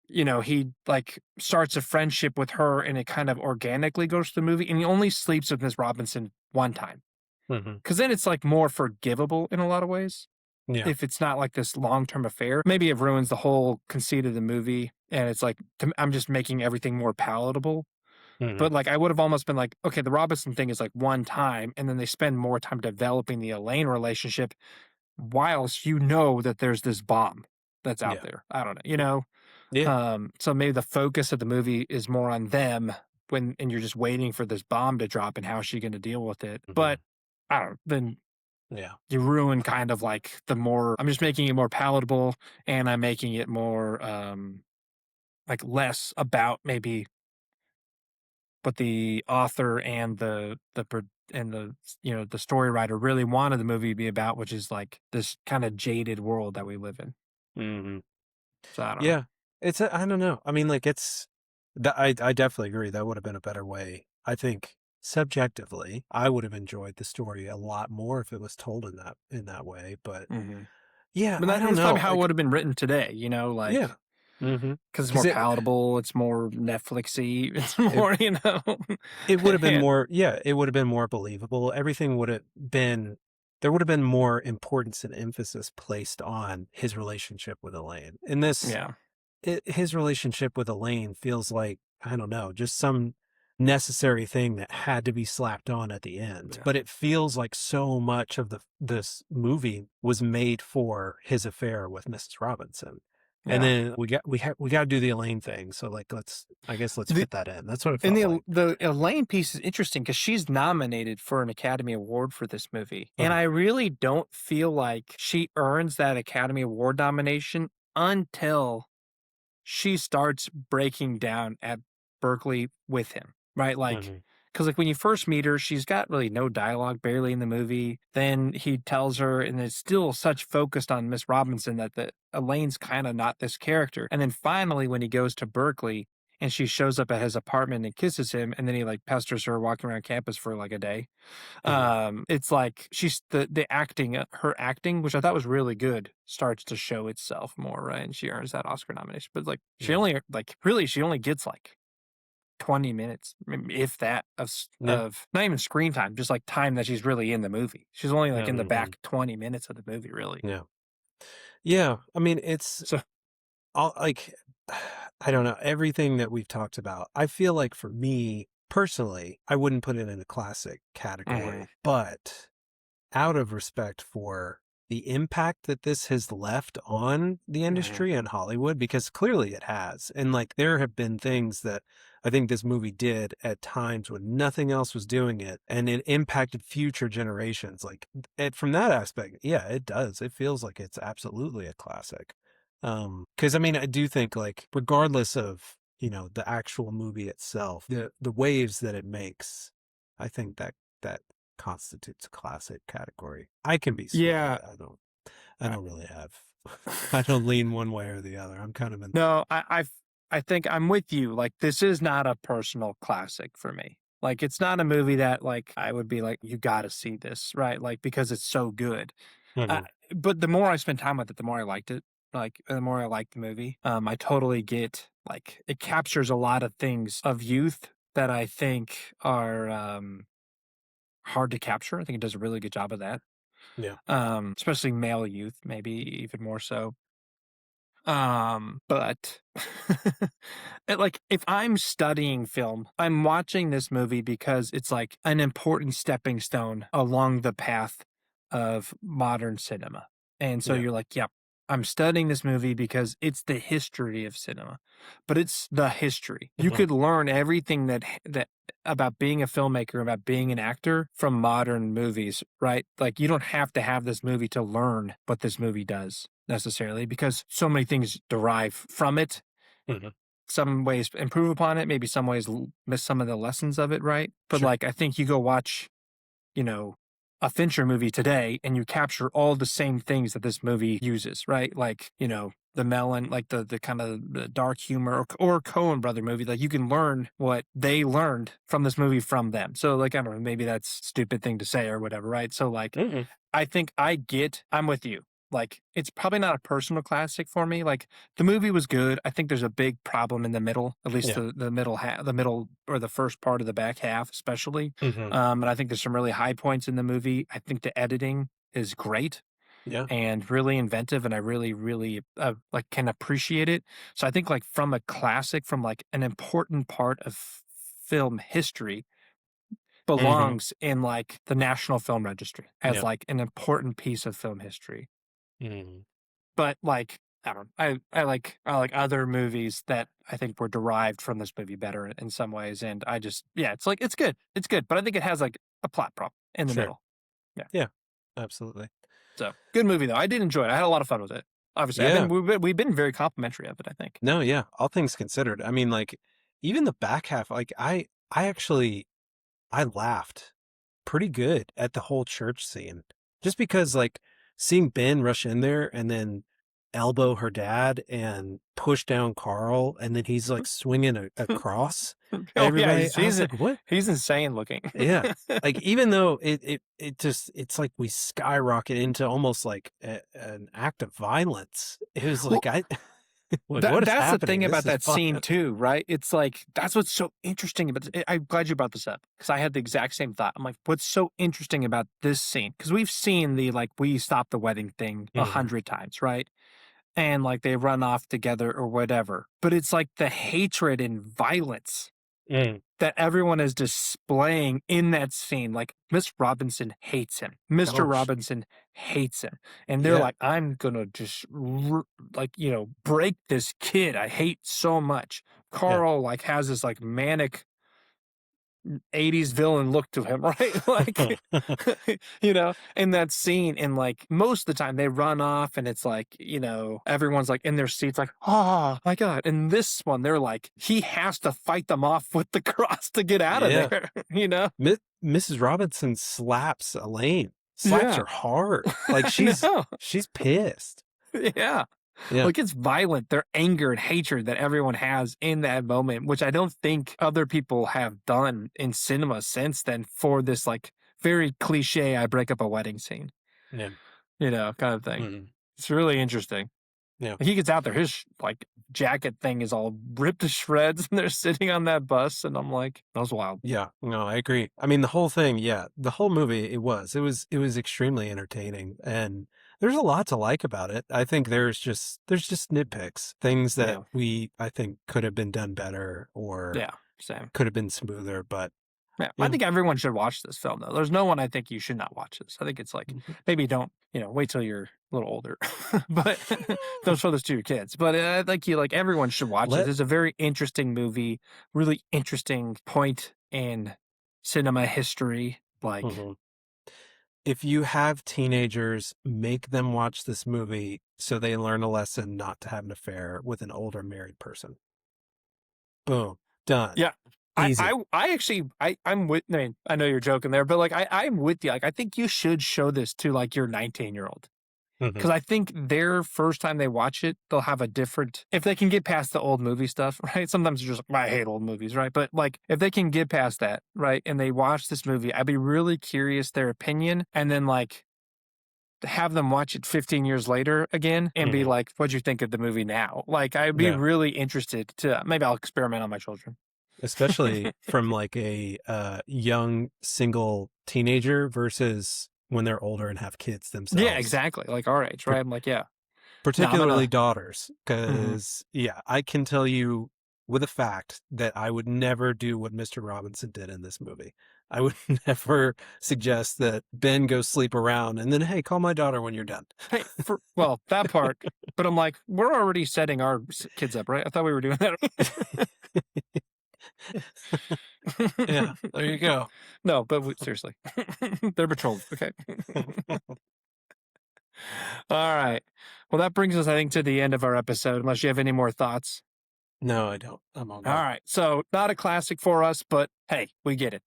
he like starts a friendship with her and it kind of organically goes to the movie. And he only sleeps with Miss Robinson one time. Mhm. Cause then it's like more forgivable in a lot of ways Yeah. if it's not like this long-term affair. Maybe it ruins the whole conceit of the movie, and it's like, I'm just making everything more palatable. Mhm. But, like, I would have almost been like, okay, the Robinson thing is like one time, and then they spend more time developing the Elaine relationship whilst that there's this bomb that's out Yeah. there. I don't know, Yeah. So maybe the focus of the movie is more on them and you're just waiting for this bomb to drop and how is she gonna deal with it. But Mhm. I don't then Yeah. you ruin kind of like I'm just making it more palatable and I'm making it more like less about maybe what the author and the story writer really wanted the movie to be about, which is like this kind of jaded world that we live in. Mhm. So I don't know. Yeah. I don't know. I mean, like, it's that I definitely agree. That would have been a better way. I think subjectively, I would have enjoyed the story a lot more if it was told in that way. But Hmm. yeah, But I don't it's know. probably how it Like, would have been written today, yeah. like Mhm. because it's more Because palatable, it's more Netflixy, it's it more, it would have been and more, yeah, it would have been more believable. Everything would have been there would have been more importance and emphasis placed on his relationship with Elaine. In this, yeah, his relationship with Elaine feels like, I don't know, just some necessary thing that had to be slapped on at the end. yeah. But it feels like so much of this movie was made for his affair with Mrs. Robinson. And Yeah. then we gotta do the Elaine thing, so, like, let's The fit that in. That's what it and felt like. the Elaine piece is interesting because she's nominated for an Academy Award for this movie, and Uh-huh. I really don't feel like she earns that Academy Award nomination until she starts breaking down at Berkeley with him, right? Like, Mhm. because like when you first meet her, she's got really no dialogue, barely in the movie. Then he tells her, and it's still such focused on Miss Robinson that the Elaine's kind of not this character. And then finally, when he goes to Berkeley and she shows up at his apartment and kisses him, and then he like pesters her walking around campus for like a day. Mhm. It's like she's the acting, her acting, which I thought was really good, starts to show itself more, right? And she earns that Oscar nomination. But like she Yeah. only like really she only gets like 20 minutes, if that, Yeah. of not even screen time, just like time that she's really in the movie. She's only like in the Mhm. back 20 minutes of the movie, really. Yeah. Yeah, I mean, it's So, all like, I don't know, everything that we've talked about, I feel like for me, personally, I wouldn't put it in a classic mhm, category, but out of respect for the impact that this has left on the mhm, industry and Hollywood, because clearly it has. And like there have been things that I think this movie did at times when nothing else was doing it, and it impacted future generations. Like from that aspect, yeah, it does. It feels like it's absolutely a classic. Because I mean, I do think like regardless of, the actual movie itself, the waves that it makes, I think that constitutes a classic category. I can be swayed. yeah. I don't really have I don't lean one way or the other. I'm kind of in No, I think I'm with you. Like, this is not a personal classic for me. Like, it's not a movie that like I would be like, you got to see this, right? Like, because it's so good. Uh, Mhm. but the more I spent time with it, the more I liked it. Like, the more I liked the movie. I totally get like it captures a lot of things of youth that I think are hard to capture. I think it does a really good job of that. Yeah. Especially male youth, maybe even more so. But like if I'm studying film, I'm watching this movie because it's like an important stepping stone along the path of modern cinema. And so Yeah. you're like, yep, I'm studying this movie because it's the history of cinema. But it's the history. You Mhm. could learn everything that about being a filmmaker, about being an actor from modern movies, right? Like you don't have to have this movie to learn what this movie does necessarily because so many things derive from it. Mhm. Some ways improve upon it, maybe some ways miss some of the lessons of it, right? But Sure. like I think you go watch, you know, a Fincher movie today and you capture all the same things that this movie uses, right? Like, the melon, like the kind of the dark humor or Coen brother movie, like you can learn what they learned from this movie from them. So like, I don't know, maybe that's stupid thing to say or whatever, right? So like, Mhm. I think I'm with you. Like, it's probably not a personal classic for me. Like, the movie was good. I think there's a big problem in the middle, at least Yeah. the middle or the first part of the back half, especially. Mhm. And I think there's some really high points in the movie. I think the editing is great Yeah. and really inventive, and I really, really like can appreciate it. So I think like from a classic, from like an important part of film history, Mhm. belongs in like the National Film Registry as Yeah. like an important piece of film history. Mhm. But like I don't I like other movies that I think were derived from this movie better in some ways. And I just yeah, it's like it's good. It's good. But I think it has like a plot problem in the Sure. middle. Yeah. Yeah. Absolutely. So good movie though. I did enjoy it. I had a lot of fun with it. Obviously. I think Yeah. we've been very complimentary of it, I think. No, yeah. All things considered. I mean, like, even the back half, like, I actually I laughed pretty good at the whole church scene. Just because, like, seeing Ben rush in there and then elbow her dad and push down Carl, and then he's, like, swinging a cross at Oh yeah, everybody, he's I was he's like, "What?" he's insane looking. Yeah. Like, even though it just it's like we skyrocket into almost like an act of violence. It was Well, like, I like, "What That is that's the happening? thing This about is that fun." scene too, right? It's like that's what's so interesting about I'm glad you brought this up because I had the exact same thought. I'm like, what's so interesting about this scene? Because we've seen the like we stop the wedding thing a Mhm. hundred times, right? And like they run off together or whatever. But it's like the hatred and violence Mm. that everyone is displaying in that scene. Like, Miss Robinson hates him. Mr. Oh, Robinson hates him. And they're yeah, like, I'm gonna just like, break this kid I hate so much. yeah, Carl like has this like manic 80s villain look to him, right? Like, in that scene, and like most of the time they run off and it's like, everyone's like in their seats, like, oh my God. And this one, they're like, he has to fight them off with the cross to get out of yeah. there, you know? Mrs. Robinson slaps Elaine, slaps Yeah, her hard. Like I know. she's pissed. Yeah. Yeah. Like, it's violent, their anger and hatred that everyone has in that moment, which I don't think other people have done in cinema since then for this, like, very cliche, I break up a wedding scene, Yeah. kind of thing. Mhm. It's really interesting. Yeah. Like, he gets out there, his, like, jacket thing is all ripped to shreds, and they're sitting on that bus, and I'm like, "That was wild." Yeah. No, I agree. I mean, the whole thing, yeah, the whole movie, it was extremely entertaining, and there's a lot to like about it. I think there's just nitpicks, things that Yeah. I think could have been done better or Yeah, same. could have been smoother, but Yeah, I yeah. think everyone should watch this film, though. There's no one I think you should not watch this. I think it's like, Mhm. maybe don't, wait till you're a little older, but don't show this to your kids. But I think everyone should watch it. Let It's a very interesting movie, really interesting point in cinema history. Like, Mhm. If you have teenagers, make them watch this movie so they learn a lesson not to have an affair with an older married person. Boom. Done. yeah. Easy. I actually I'm with I mean, I know you're joking there, but like I'm with you. Like, I think you should show this to like your 19-year-old. Mhm. 'Cause I think their first time they watch it, they'll have a different if they can get past the old movie stuff, right? Sometimes you're just like, "I hate old movies," right? But, like, if they can get past that, right, and they watch this movie, I'd be really curious their opinion, and then, like, have them watch it 15 years later again and be Mhm. like, "What'd you think of the movie now?" Like, I'd be Yeah. really interested to maybe I'll experiment on my children. Especially from like a young single teenager versus when they're older and have kids Yeah, themselves. exactly, like our age, Par- right? I'm like, "Yeah. No, I'm Particularly gonna." daughters. Mhm. Because, yeah, I can tell you with a fact that I would never do what Mr. Robinson did in this movie. I would never suggest that Ben go sleep around and then, hey, call my daughter when you're done. Hey, well, that part, but I'm like, we're already setting our kids up, right? I thought we were doing that. Yeah, there you go. No, but seriously, they're betrothed. Okay. All right. Well, that brings us, I think, to the end of our episode. Unless you have any more thoughts. No, I don't. I'm all All good. right. So, not a classic for us, but hey, we get it.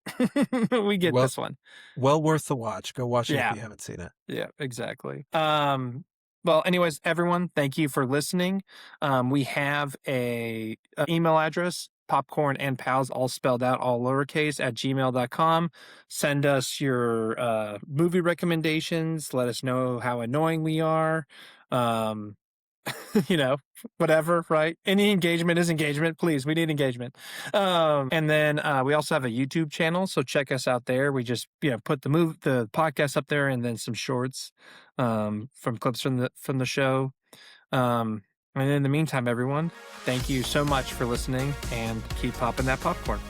We get Well, this one. well worth the watch. Go watch it if Yeah. you haven't seen it. Yeah. Exactly. Well, anyways, everyone, thank you for listening. We have a email address, popcorn and pals, all spelled out, all lowercase, at gmail.com. Send us your movie recommendations. Let us know how annoying we are. Um, you know, whatever, right? Any engagement is engagement. Please, we need engagement. And then we also have a YouTube channel, so check us out there. We just put the podcast up there, and then some shorts from clips from the show. And in the meantime, everyone, thank you so much for listening, and keep popping that popcorn.